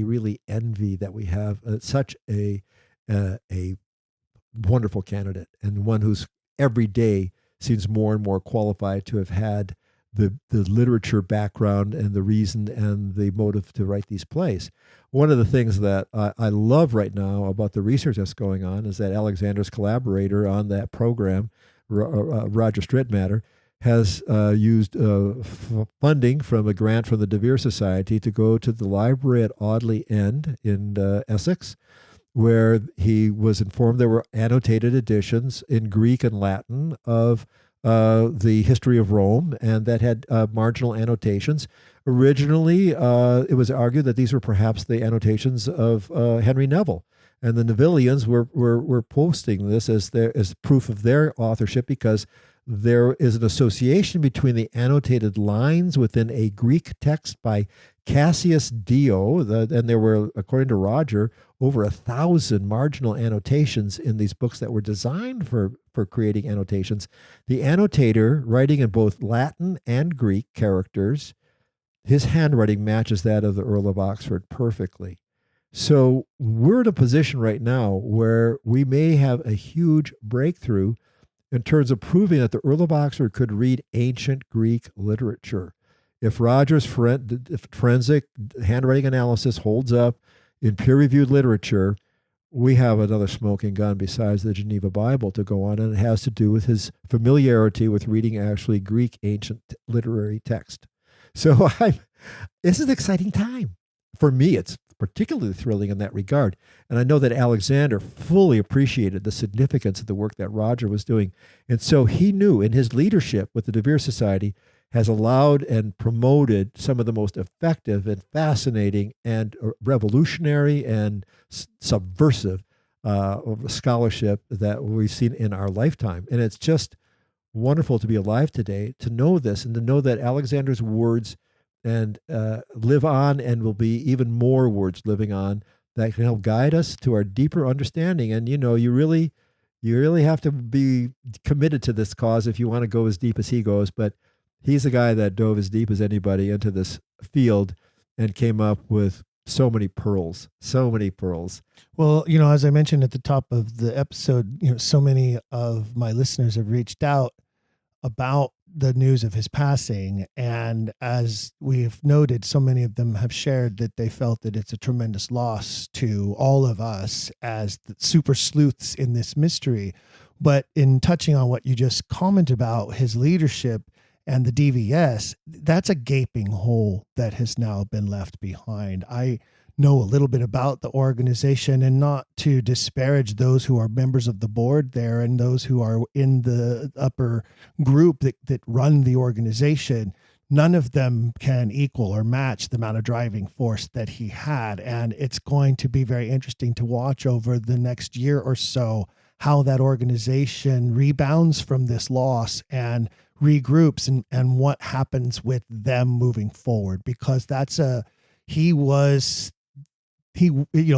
really envy that we have such a wonderful candidate, and one who's every day seems more and more qualified to have had the literature background and the reason and the motive to write these plays. One of the things that I love right now about the research that's going on is that Alexander's collaborator on that program, Roger Strittmatter, has used funding from a grant from the De Vere Society to go to the library at Audley End in Essex, where he was informed there were annotated editions in Greek and Latin of the history of Rome, and that had marginal annotations. Originally, it was argued that these were perhaps the annotations of Henry Neville, and the Nevillians were posting this as proof of their authorship because there is an association between the annotated lines within a Greek text by Cassius Dio, and there were, according to Roger, over 1,000 marginal annotations in these books that were designed for creating annotations. The annotator, writing in both Latin and Greek characters, his handwriting matches that of the Earl of Oxford perfectly. So we're in a position right now where we may have a huge breakthrough in terms of proving that the Earl of Oxford could read ancient Greek literature. If Roger's forensic handwriting analysis holds up in peer-reviewed literature, we have another smoking gun besides the Geneva Bible to go on, and it has to do with his familiarity with reading actually Greek ancient literary text. So this is an exciting time. For me, it's particularly thrilling in that regard. And I know that Alexander fully appreciated the significance of the work that Roger was doing. And so he knew in his leadership with the De Vere Society has allowed and promoted some of the most effective and fascinating and revolutionary and subversive scholarship that we've seen in our lifetime. And it's just wonderful to be alive today, to know this and to know that Alexander's words and live on, and will be even more words living on that can help guide us to our deeper understanding. And, you really have to be committed to this cause if you want to go as deep as he goes. But he's a guy that dove as deep as anybody into this field and came up with so many pearls. Well, as I mentioned at the top of the episode, so many of my listeners have reached out about the news of his passing. And as we've noted, so many of them have shared that they felt that it's a tremendous loss to all of us as the super sleuths in this mystery. But in touching on what you just commented about, his leadership and the DVS, that's a gaping hole that has now been left behind. I know a little bit about the organization, and not to disparage those who are members of the board there and those who are in the upper group that run the organization. None of them can equal or match the amount of driving force that he had. And it's going to be very interesting to watch over the next year or so how that organization rebounds from this loss and regroups, and what happens with them moving forward, because a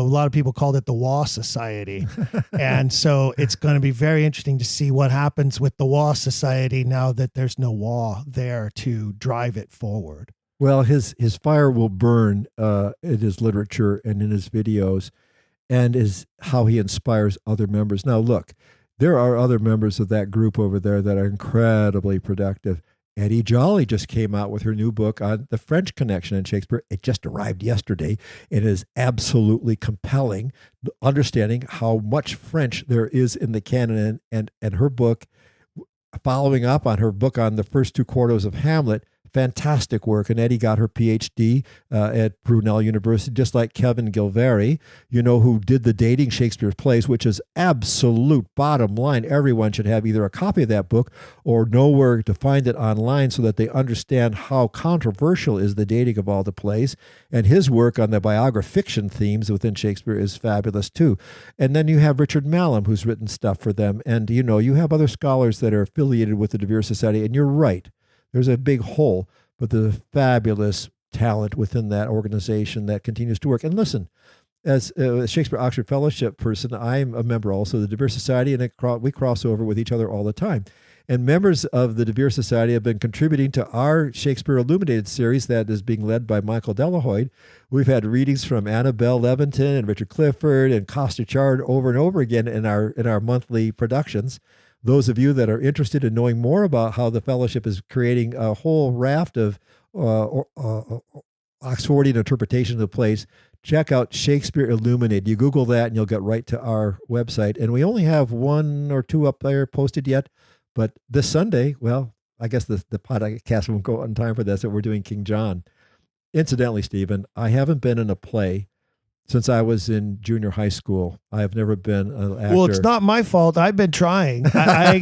lot of people called it the Waugh Society. And so it's going to be very interesting to see what happens with the Waugh Society now that there's no Waugh there to drive it forward. Well, his fire will burn in his literature and in his videos, and is how he inspires other members. Now, look, there are other members of that group over there that are incredibly productive. Eddie Jolly just came out with her new book on the French connection in Shakespeare. It just arrived yesterday. It is absolutely compelling, understanding how much French there is in the canon, and her book, following up on her book on the first two quartos of Hamlet. Fantastic work. And Eddie got her PhD at Brunel University, just like Kevin Gilvary, who did the Dating Shakespeare's Plays, which is absolute bottom line. Everyone should have either a copy of that book or know where to find it online so that they understand how controversial is the dating of all the plays. And his work on the biographiction themes within Shakespeare is fabulous too. And then you have Richard Mallam, who's written stuff for them. And, you have other scholars that are affiliated with the De Vere Society. And you're right. There's a big hole, but there's fabulous talent within that organization that continues to work. And listen, as a Shakespeare Oxford Fellowship person, I'm a member also of the De Vere Society, and we cross over with each other all the time. And members of the De Vere Society have been contributing to our Shakespeare Illuminated series that is being led by Michael Delahoyd. We've had readings from Annabelle Leventon and Richard Clifford and Costa Chard over and over again in our monthly productions. those of you that are interested in knowing more about how the fellowship is creating a whole raft of Oxfordian interpretation of the plays, check out Shakespeare Illuminated. You Google that and you'll get right to our website. And we only have 1 or 2 up there posted yet. But this Sunday, well, I guess the podcast won't go on time for this, but we're doing King John. Incidentally, Stephen, I haven't been in a play since I was in junior high school. I have never been an actor. Well, it's not my fault. I've been trying. I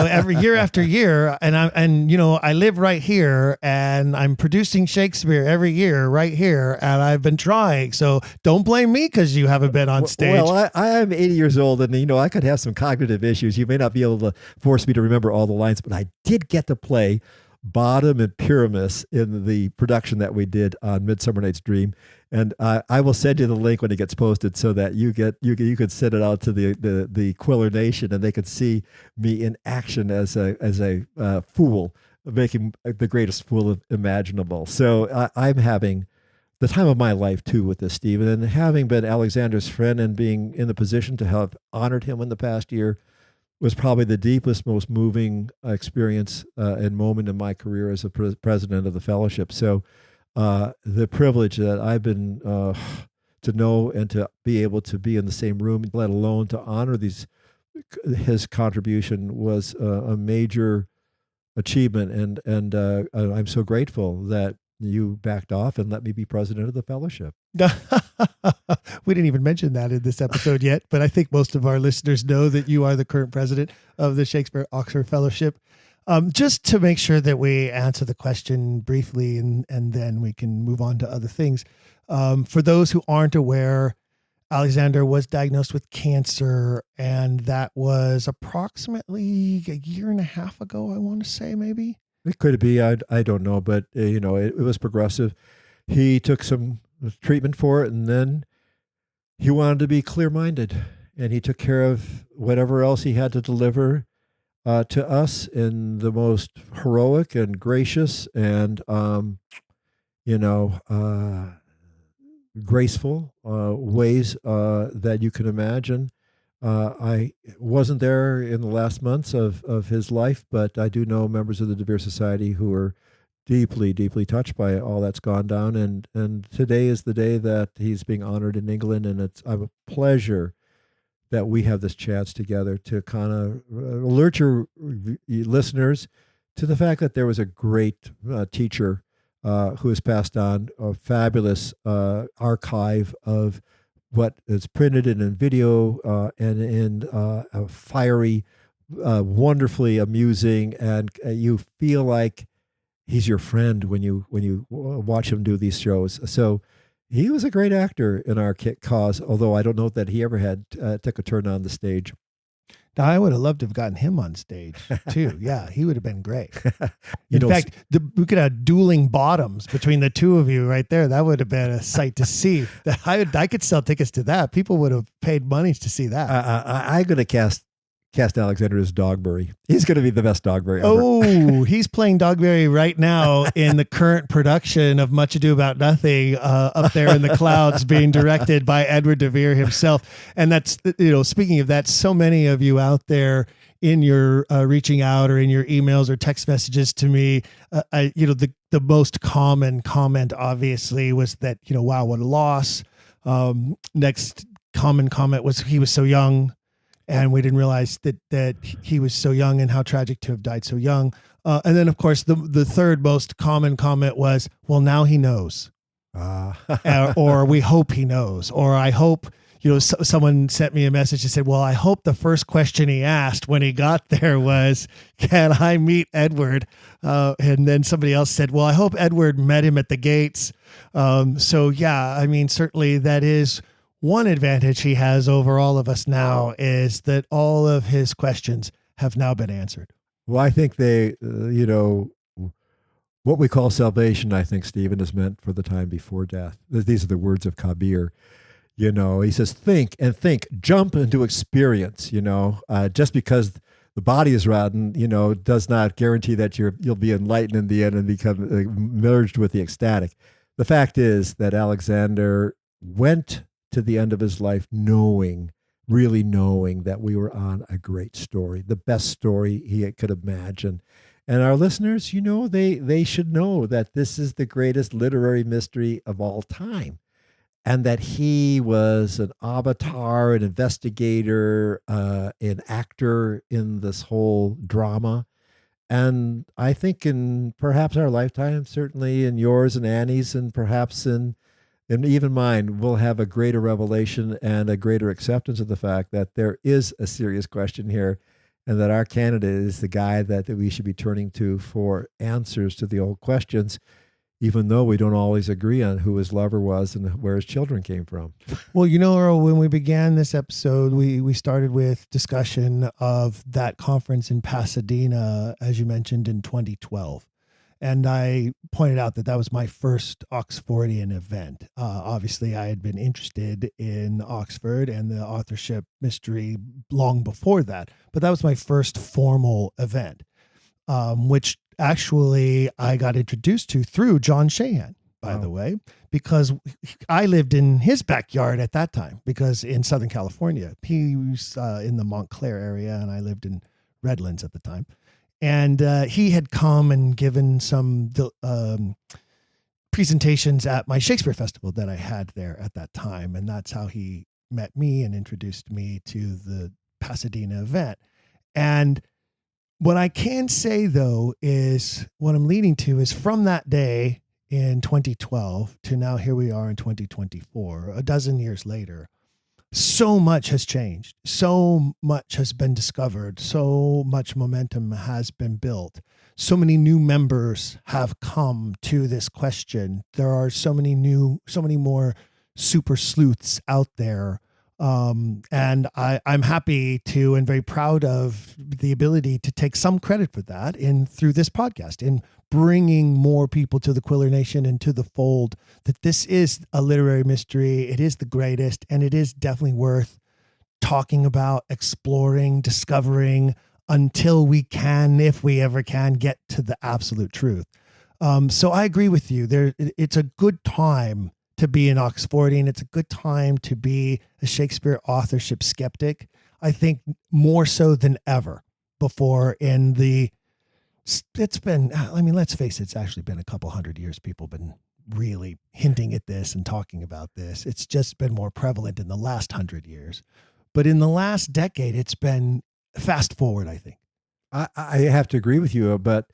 every year after year, and I live right here, and I'm producing Shakespeare every year right here, and I've been trying. So don't blame me because you haven't been on stage. Well, I am 80 years old, and I could have some cognitive issues. You may not be able to force me to remember all the lines, but I did get to play Bottom and Pyramus in the production that we did on Midsummer Night's Dream. And I will send you the link when it gets posted so that you could send it out to the Quiller Nation and they could see me in action as a fool, making the greatest fool imaginable. So I'm having the time of my life too with this, Stephen, and having been Alexander's friend and being in the position to have honored him in the past year was probably the deepest, most moving experience and moment in my career as a president of the fellowship. So the privilege that I've been to know and to be able to be in the same room, let alone to honor his contribution, was a major achievement. And I'm so grateful that you backed off and let me be president of the fellowship. We didn't even mention that in this episode yet, but I think most of our listeners know that you are the current president of the Shakespeare Oxford Fellowship. Just to make sure that we answer the question briefly and then we can move on to other things. For those who aren't aware, Alexander was diagnosed with cancer, and that was approximately a year and a half ago, I want to say, maybe. It could be, I don't know, but it was progressive. He took some treatment for it, and then he wanted to be clear-minded, and he took care of whatever else he had to deliver to us in the most heroic and gracious and graceful ways that you can imagine. I wasn't there in the last months of his life, but I do know members of the De Vere Society who are deeply, deeply touched by all that's gone down. And today is the day that he's being honored in England, and it's a pleasure that we have this chance together to kind of alert your listeners to the fact that there was a great teacher who has passed on a fabulous archive of what is printed and in video and in a fiery, wonderfully amusing, and you feel like he's your friend when you watch him do these shows. So he was a great actor in our cause, although I don't know that he ever had took a turn on the stage. Now, I would have loved to have gotten him on stage too. Yeah, he would have been great. In fact, we could have dueling bottoms between the two of you right there. That would have been a sight to see. I could sell tickets to that. People would have paid money to see that. I'm going to cast Alexander as Dogberry. He's going to be the best Dogberry ever. Oh, he's playing Dogberry right now in the current production of Much Ado About Nothing up there in the clouds, being directed by Edward de Vere himself. And that's, speaking of that, so many of you out there in your reaching out or in your emails or text messages to me, the most common comment obviously was that, wow, what a loss. Next common comment was he was so young. And we didn't realize that he was so young and how tragic to have died so young. And then, of course, the third most common comment was, well, now he knows. Or we hope he knows. Or I hope, someone sent me a message and said, well, I hope the first question he asked when he got there was, can I meet Edward? And then somebody else said, well, I hope Edward met him at the gates. So, yeah, I mean, certainly that is one advantage he has over all of us now, is that all of his questions have now been answered. Well, I think they, what we call salvation, I think, Stephen, is meant for the time before death. These are the words of Kabir. He says, think and think, jump into experience, just because the body is rotten, does not guarantee that you'll be enlightened in the end and become merged with the ecstatic. The fact is that Alexander went to the end of his life knowing, really knowing that we were on a great story, the best story he could imagine. And our listeners, they should know that this is the greatest literary mystery of all time, and that he was an avatar, an investigator, an actor in this whole drama. And I think in perhaps our lifetime, certainly in yours and Annie's, and perhaps in even mine, we'll have a greater revelation and a greater acceptance of the fact that there is a serious question here, and that our candidate is the guy that we should be turning to for answers to the old questions, even though we don't always agree on who his lover was and where his children came from. Well, Earl, when we began this episode, we started with discussion of that conference in Pasadena, as you mentioned, in 2012. And I pointed out that was my first Oxfordian event. Obviously, I had been interested in Oxford and the authorship mystery long before that, but that was my first formal event, which actually I got introduced to through John Sheehan, by the way, because I lived in his backyard at that time, because in Southern California, he was in the Montclair area and I lived in Redlands at the time. And he had come and given some presentations at my Shakespeare festival that I had there at that time. And that's how he met me and introduced me to the Pasadena event. And what I can say, though, is what I'm leading to is from that day in 2012 to now here we are in 2024, a dozen years later. So much has changed. So much has been discovered. So much momentum has been built. So many new members have come to this question. There are so many more super sleuths out there. And I'm happy to and very proud of the ability to take some credit for that through this podcast, in bringing more people to the Quiller Nation and to the fold, that this is a literary mystery. It is the greatest, and it is definitely worth talking about, exploring, discovering, until we can, if we ever can, get to the absolute truth. So I agree with you. It's a good time to be an Oxfordian. It's a good time to be a Shakespeare authorship skeptic. I think more so than ever before it's been, let's face it, it's actually been a couple hundred years. People have been really hinting at this and talking about this. It's just been more prevalent in the last 100 years. But in the last decade, it's been fast forward, I think. I have to agree with you, but,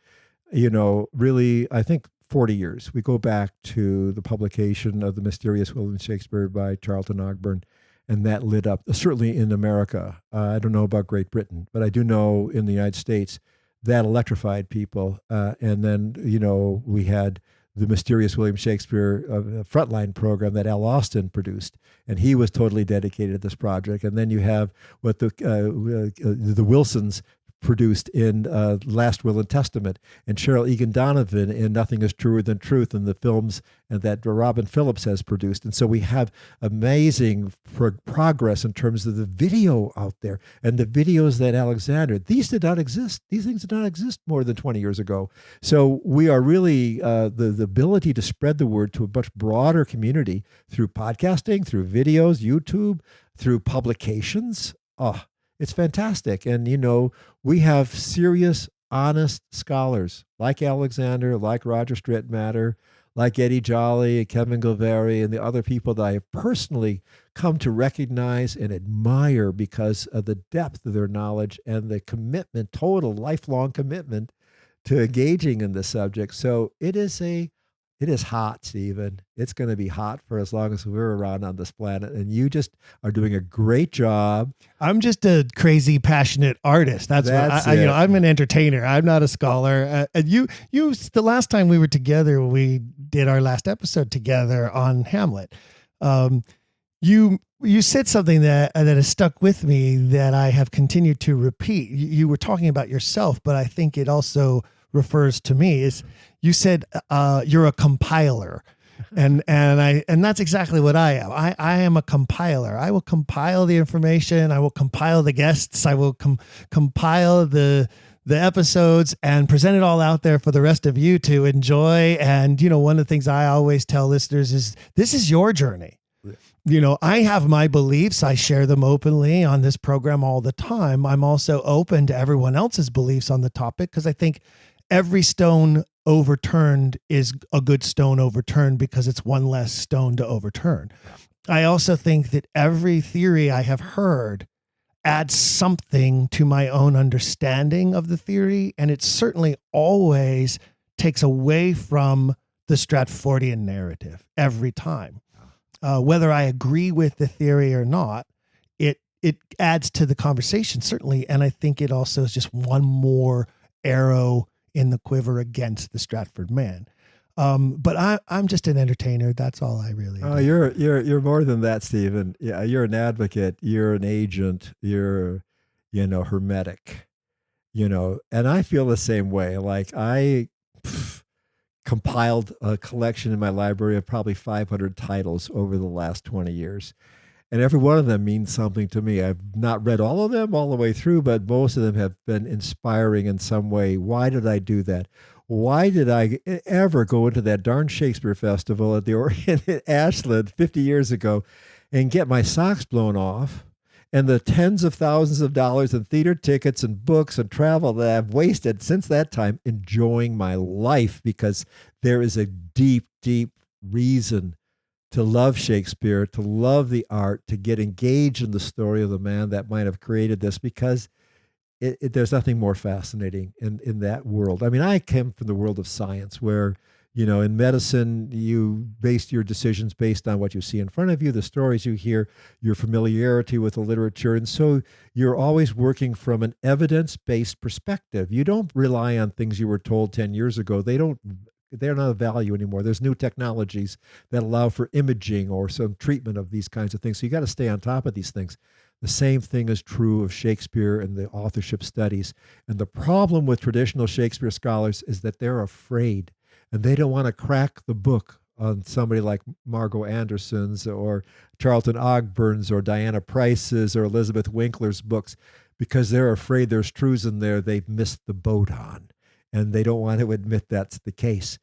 really, I think 40 years. We go back to the publication of The Mysterious William Shakespeare by Charlton Ogburn, and that lit up, certainly in America. I don't know about Great Britain, but I do know in the United States that electrified people. And then, we had the Mysterious William Shakespeare frontline program that Al Austin produced, and he was totally dedicated to this project. And then you have what the Wilsons produced in Last Will and Testament, and Cheryl Egan Donovan in Nothing is Truer Than Truth, and the films that Robin Phillips has produced. And so we have amazing progress in terms of the video out there, and the videos that Alexander, these did not exist. These things did not exist more than 20 years ago. So we are really, the ability to spread the word to a much broader community through podcasting, through videos, YouTube, through publications. It's fantastic. And, we have serious, honest scholars like Alexander, like Roger Strittmatter, like Eddie Jolly, Kevin Gilvary, and the other people that I have personally come to recognize and admire because of the depth of their knowledge and the commitment, total lifelong commitment to engaging in this subject. So it is hot, Stephen. It's going to be hot for as long as we're around on this planet. And you just are doing a great job. I'm just a crazy, passionate artist. That's what I'm an entertainer. I'm not a scholar. You, the last time we were together, we did our last episode together on Hamlet. You said something that has stuck with me that I have continued to repeat. You were talking about yourself, but I think it also refers to me. Is you said you're a compiler, and that's exactly what I am. I am a compiler. I will compile the information. I will compile the guests. I will compile the episodes and present it all out there for the rest of you to enjoy. And one of the things I always tell listeners is this is your journey. I have my beliefs. I share them openly on this program all the time. I'm also open to everyone else's beliefs on the topic because I think every stone overturned is a good stone overturned because it's one less stone to overturn. I also think that every theory I have heard adds something to my own understanding of the theory, and it certainly always takes away from the Stratfordian narrative every time. Whether I agree with the theory or not, it adds to the conversation, certainly, and I think it also is just one more arrow in the quiver against the Stratford man. But I'm just an entertainer. That's all I really do. You're more than that, Stephen. Yeah, you're an advocate. You're an agent. You're, hermetic. And I feel the same way. Like I compiled a collection in my library of probably 500 titles over the last 20 years. And every one of them means something to me. I've not read all of them all the way through, but most of them have been inspiring in some way. Why did I do that? Why did I ever go into that darn Shakespeare festival at the Orient in Ashland 50 years ago and get my socks blown off and the tens of thousands of dollars in theater tickets and books and travel that I've wasted since that time enjoying my life? Because there is a deep, deep reason to love Shakespeare, to love the art, to get engaged in the story of the man that might have created this, because there's nothing more fascinating in that world. I mean, I came from the world of science where, in medicine, you base your decisions based on what you see in front of you, the stories you hear, your familiarity with the literature. And so you're always working from an evidence-based perspective. You don't rely on things you were told 10 years ago. They're not of value anymore. There's new technologies that allow for imaging or some treatment of these kinds of things. So you got to stay on top of these things. The same thing is true of Shakespeare and the authorship studies. And the problem with traditional Shakespeare scholars is that they're afraid and they don't want to crack the book on somebody like Margot Anderson's or Charlton Ogburn's or Diana Price's or Elizabeth Winkler's books, because they're afraid there's truths in there they've missed the boat on. And they don't want to admit that's the case.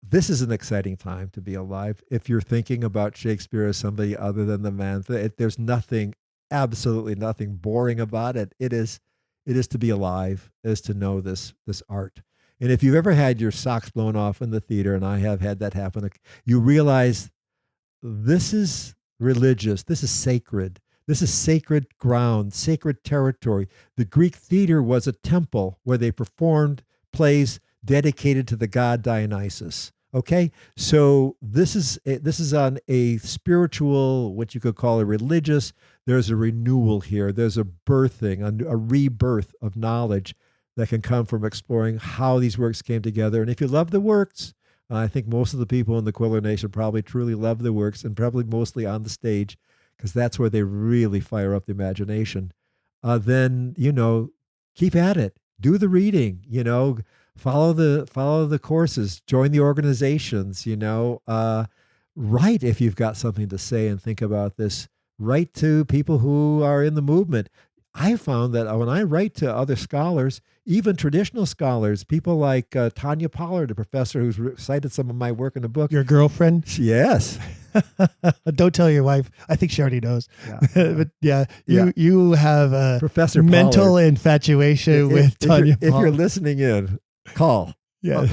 This is an exciting time to be alive. If you're thinking about Shakespeare as somebody other than the man, there's nothing, absolutely nothing boring about it. It is to be alive, is to know this art. And if you've ever had your socks blown off in the theater, and I have had that happen, you realize this is religious. This is sacred. This is sacred ground, sacred territory. The Greek theater was a temple where they performed plays dedicated to the god Dionysus. Okay, so this is on a spiritual, what you could call a religious. There's a renewal here. There's a birthing, a rebirth of knowledge that can come from exploring how these works came together. And if you love the works, I think most of the people in the Quiller Nation probably truly love the works, and probably mostly on the stage, because that's where they really fire up the imagination. Then keep at it. Do the reading, follow the courses, join the organizations, write if you've got something to say and think about this. Write to people who are in the movement. I found that when I write to other scholars, even traditional scholars, people like Tanya Pollard, a professor who's cited some of my work in the book. Your girlfriend? Yes. Don't tell your wife. I think she already knows. Yeah. But you have a Professor mental Pollard. Infatuation with Tanya If Pollard. you're listening in, call. Yeah.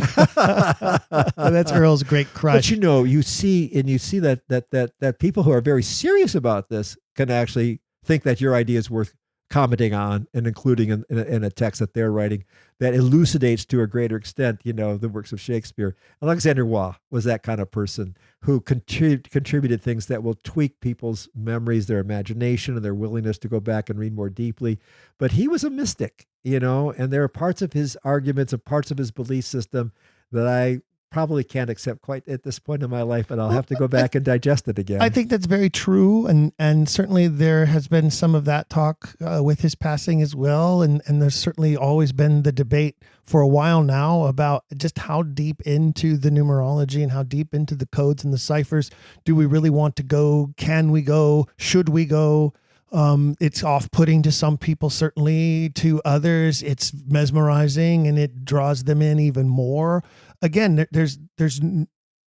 That's Earl's great crush. But you see that people who are very serious about this can actually think that your idea is worth commenting on and including in a text that they're writing that elucidates to a greater extent, the works of Shakespeare. Alexander Waugh was that kind of person who contributed things that will tweak people's memories, their imagination, and their willingness to go back and read more deeply. But he was a mystic, and there are parts of his arguments and parts of his belief system that I probably can't accept quite at this point in my life, and I'll have to go back and digest it again. I think that's very true, and certainly there has been some of that talk with his passing as well, and there's certainly always been the debate for a while now about just how deep into the numerology and how deep into the codes and the ciphers do we really want to go? Can we go? Should we go? It's off-putting to some people, certainly. To others, it's mesmerizing and it draws them in even more. Again, there's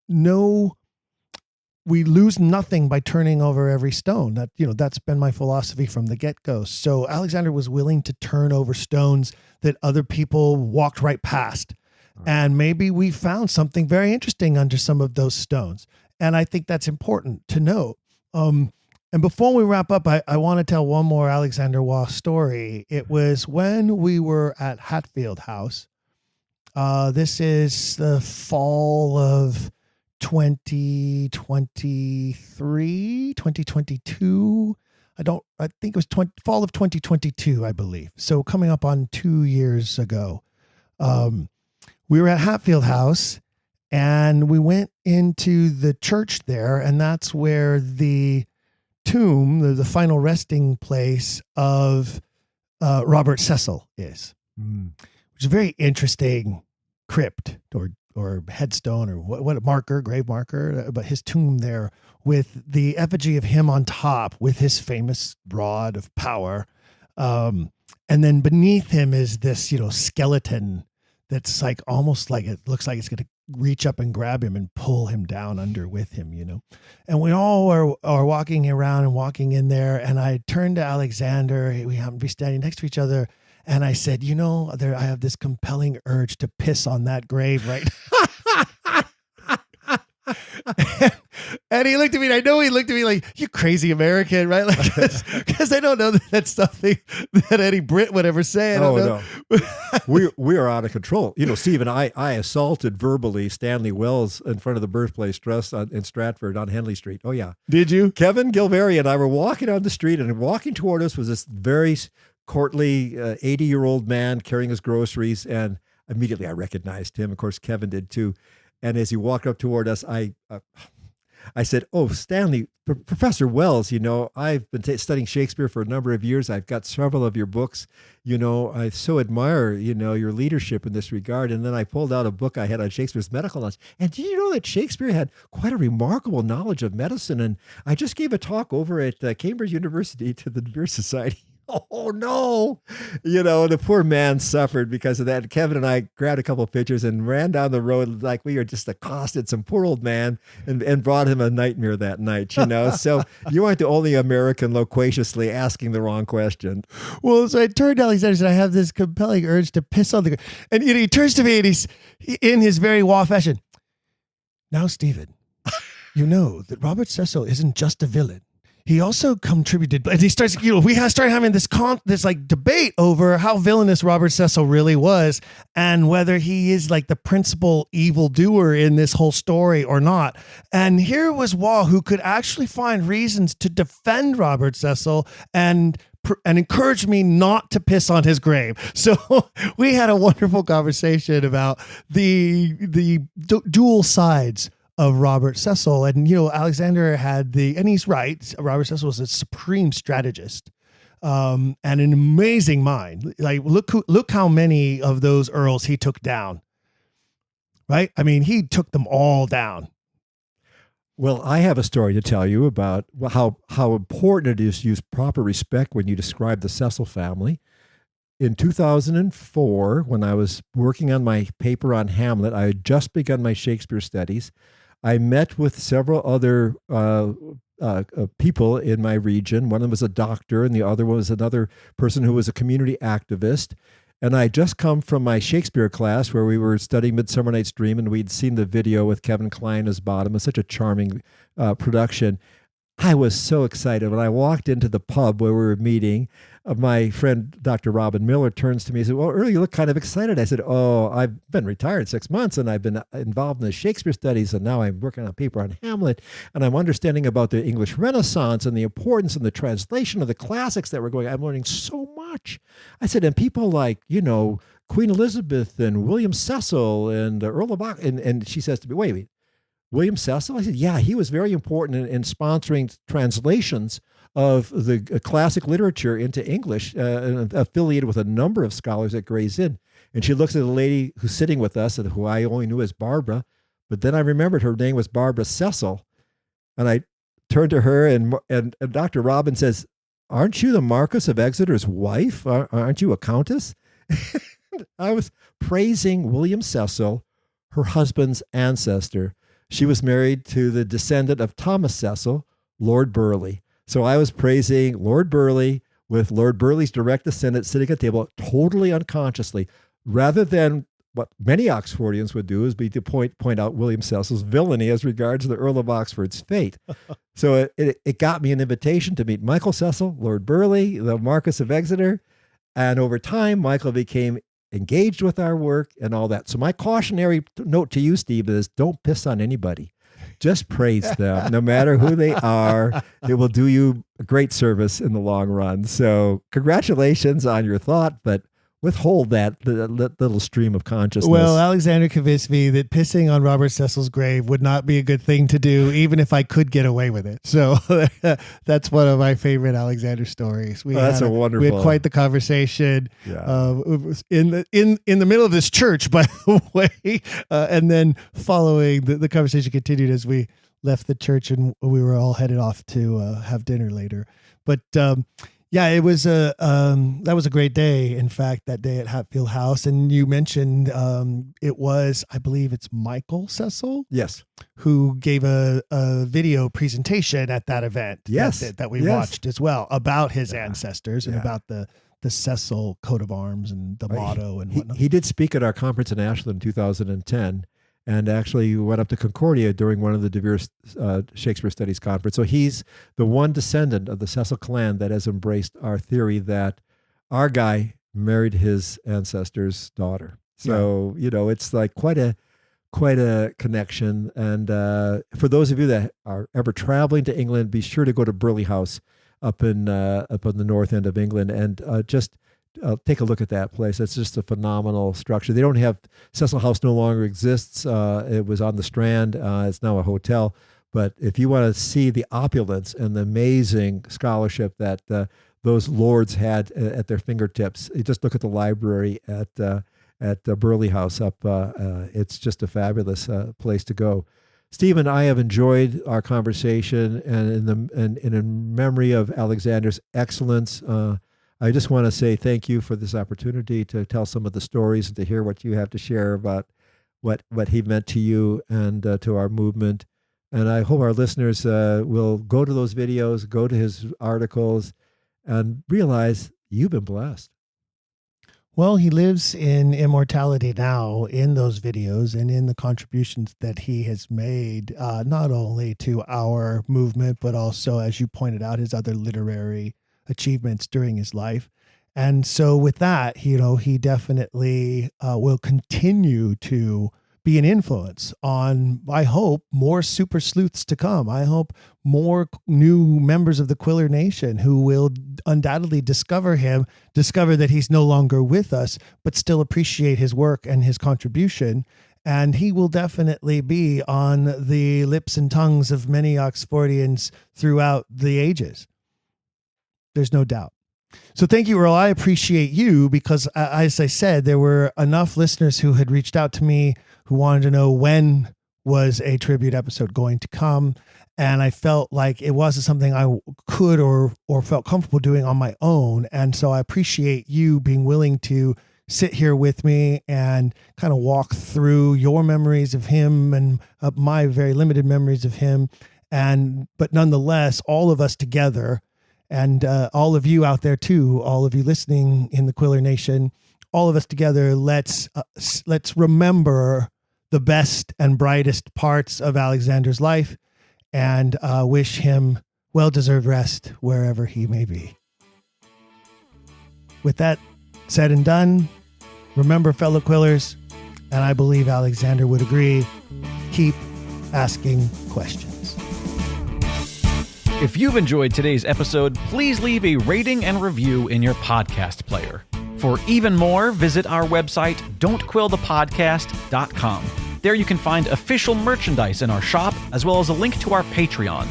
no we lose nothing by turning over every stone. That's been my philosophy from the get-go. So Alexander was willing to turn over stones that other people walked right past. And maybe we found something very interesting under some of those stones. And I think that's important to note. And before we wrap up, I want to tell one more Alexander Waugh story. It was when we were at Hatfield House. This is the fall of 2023, 2022. I think it was fall of 2022, I believe. So coming up on 2 years ago. We were at Hatfield House and we went into the church there, and that's where the tomb, the final resting place of Robert Cecil is, which is a very interesting crypt or headstone or what grave marker, but his tomb there with the effigy of him on top with his famous rod of power. And then beneath him is this, skeleton that's like almost like it looks like it's going to reach up and grab him and pull him down under with him, And we all are walking around and walking in there. And I turned to Alexander. We happened to be standing next to each other. And I said, I have this compelling urge to piss on that grave right now. And he looked at me, and I know he looked at me like, you crazy American, right? Like, because I don't know that stuff that any Brit would ever say. I don't know. No. we are out of control. Steve and I assaulted verbally Stanley Wells in front of the Birthplace Trust in Stratford on Henley Street. Oh, yeah. Did you? Kevin Gilvary and I were walking down the street, and walking toward us was this very courtly 80-year-old man carrying his groceries, and immediately I recognized him. Of course, Kevin did too. And as he walked up toward us, I said, "Oh, Stanley, Professor Wells, I've been studying Shakespeare for a number of years. I've got several of your books. I so admire, your leadership in this regard." And then I pulled out a book I had on Shakespeare's medical knowledge. And did you know that Shakespeare had quite a remarkable knowledge of medicine? And I just gave a talk over at Cambridge University to the Beer Society. Oh, no. The poor man suffered because of that. Kevin and I grabbed a couple of pictures and ran down the road like we were just accosted some poor old man and brought him a nightmare that night, So you weren't the only American loquaciously asking the wrong question. Well, so I turned to Alexander and said, I have this compelling urge to piss on the... And he turns to me and he's in his very Waugh fashion. Now, Stephen, you know that Robert Cecil isn't just a villain. He also contributed, and he starts, we started having this debate over how villainous Robert Cecil really was and whether he is like the principal evildoer in this whole story or not. And here was Waugh, who could actually find reasons to defend Robert Cecil and encourage me not to piss on his grave. So we had a wonderful conversation about the dual sides of Robert Cecil. And, Alexander had and he's right, Robert Cecil was a supreme strategist and an amazing mind. Like, look how many of those earls he took down, right? I mean, he took them all down. Well, I have a story to tell you about how important it is to use proper respect when you describe the Cecil family. In 2004, when I was working on my paper on Hamlet, I had just begun my Shakespeare studies. I met with several other people in my region. One of them was a doctor, and the other one was another person who was a community activist. And I had just come from my Shakespeare class where we were studying Midsummer Night's Dream, and we'd seen the video with Kevin Kline as Bottom. It was such a charming production. I was so excited. When I walked into the pub where we were meeting, my friend, Dr. Robin Miller, turns to me and said, "Well, Earl, you look kind of excited." I said, "Oh, I've been retired 6 months, and I've been involved in the Shakespeare studies, and now I'm working on a paper on Hamlet, and I'm understanding about the English Renaissance and the importance and the translation of the classics that we're going. I'm learning so much." I said, "And people like, Queen Elizabeth and William Cecil and Earl of Oxford," and she says to me, wait, William Cecil? I said, "Yeah, he was very important in sponsoring translations of the classic literature into English, affiliated with a number of scholars at Gray's Inn." And she looks at the lady who's sitting with us, and who I only knew as Barbara, but then I remembered her name was Barbara Cecil. And I turned to her, and Dr. Robin says, "Aren't you the Marquess of Exeter's wife? Aren't you a countess?" I was praising William Cecil, her husband's ancestor. She was married to the descendant of Thomas Cecil, Lord Burleigh. So I was praising Lord Burleigh with Lord Burleigh's direct descendant sitting at the table totally unconsciously, rather than what many Oxfordians would do is be to point out William Cecil's villainy as regards the Earl of Oxford's fate. So it got me an invitation to meet Michael Cecil, Lord Burleigh, the Marquess of Exeter. And over time, Michael became engaged with our work and all that. So my cautionary note to you, Steve, is don't piss on anybody. Just praise them, no matter who they are. It will do you a great service in the long run. So congratulations on your thought, but withhold that little stream of consciousness. Well, Alexander convinced me that pissing on Robert Cecil's grave would not be a good thing to do, even if I could get away with it. So that's one of my favorite Alexander stories. That's wonderful. We had quite the conversation in the middle of this church, by the way, and then following the conversation continued as we left the church and we were all headed off to have dinner later. But yeah, it was that was a great day. In fact, that day at Hatfield House, and you mentioned it was, I believe it's Michael Cecil, yes, who gave a video presentation at that event. Yes, that we watched as well about his ancestors and about the Cecil coat of arms and the motto and whatnot. He did speak at our conference in Ashland in 2010. And actually went up to Concordia during one of the De Vere's Shakespeare Studies conference. So he's the one descendant of the Cecil clan that has embraced our theory that our guy married his ancestor's daughter. So, it's like quite a connection. And for those of you that are ever traveling to England, be sure to go to Burleigh House up on the north end of England and just take a look at that place. It's just a phenomenal structure. They don't have, Cecil House no longer exists. It was on the Strand. It's now a hotel. But if you want to see the opulence and the amazing scholarship that those lords had at their fingertips, you just look at the library at Burleigh House up. It's just a fabulous place to go. Steve and I have enjoyed our conversation, and in memory of Alexander's excellence, I just want to say thank you for this opportunity to tell some of the stories and to hear what you have to share about what he meant to you and to our movement. And I hope our listeners will go to those videos, go to his articles, and realize you've been blessed. Well, he lives in immortality now in those videos and in the contributions that he has made, not only to our movement, but also, as you pointed out, his other literary achievements during his life. And so with that, he definitely will continue to be an influence on, I hope, more super sleuths to come. I hope more new members of the Quiller Nation who will undoubtedly discover that he's no longer with us, but still appreciate his work and his contribution. And he will definitely be on the lips and tongues of many Oxfordians throughout the ages. There's no doubt. So thank you, Earl. I appreciate you because, as I said, there were enough listeners who had reached out to me who wanted to know when was a tribute episode going to come. And I felt like it wasn't something I could or felt comfortable doing on my own. And so I appreciate you being willing to sit here with me and kind of walk through your memories of him and my very limited memories of him. But nonetheless, all of us together, and all of you out there too, all of you listening in the Quiller Nation, all of us together, let's remember the best and brightest parts of Alexander's life and wish him well-deserved rest wherever he may be. With that said and done, remember, fellow Quillers, and I believe Alexander would agree, keep asking questions. If you've enjoyed today's episode, please leave a rating and review in your podcast player. For even more, visit our website, don'tquillthepodcast.com. There you can find official merchandise in our shop, as well as a link to our Patreon.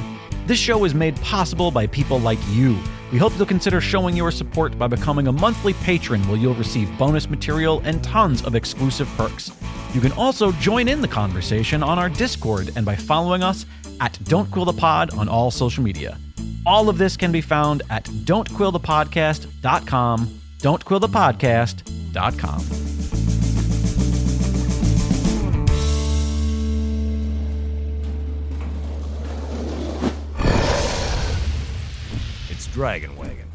This show is made possible by people like you. We hope you'll consider showing your support by becoming a monthly patron, where you'll receive bonus material and tons of exclusive perks. You can also join in the conversation on our Discord and by following us at Don't Quill the Pod on all social media. All of this can be found at don'tquillthepodcast.com, don'tquillthepodcast.com. Dragon Wagon.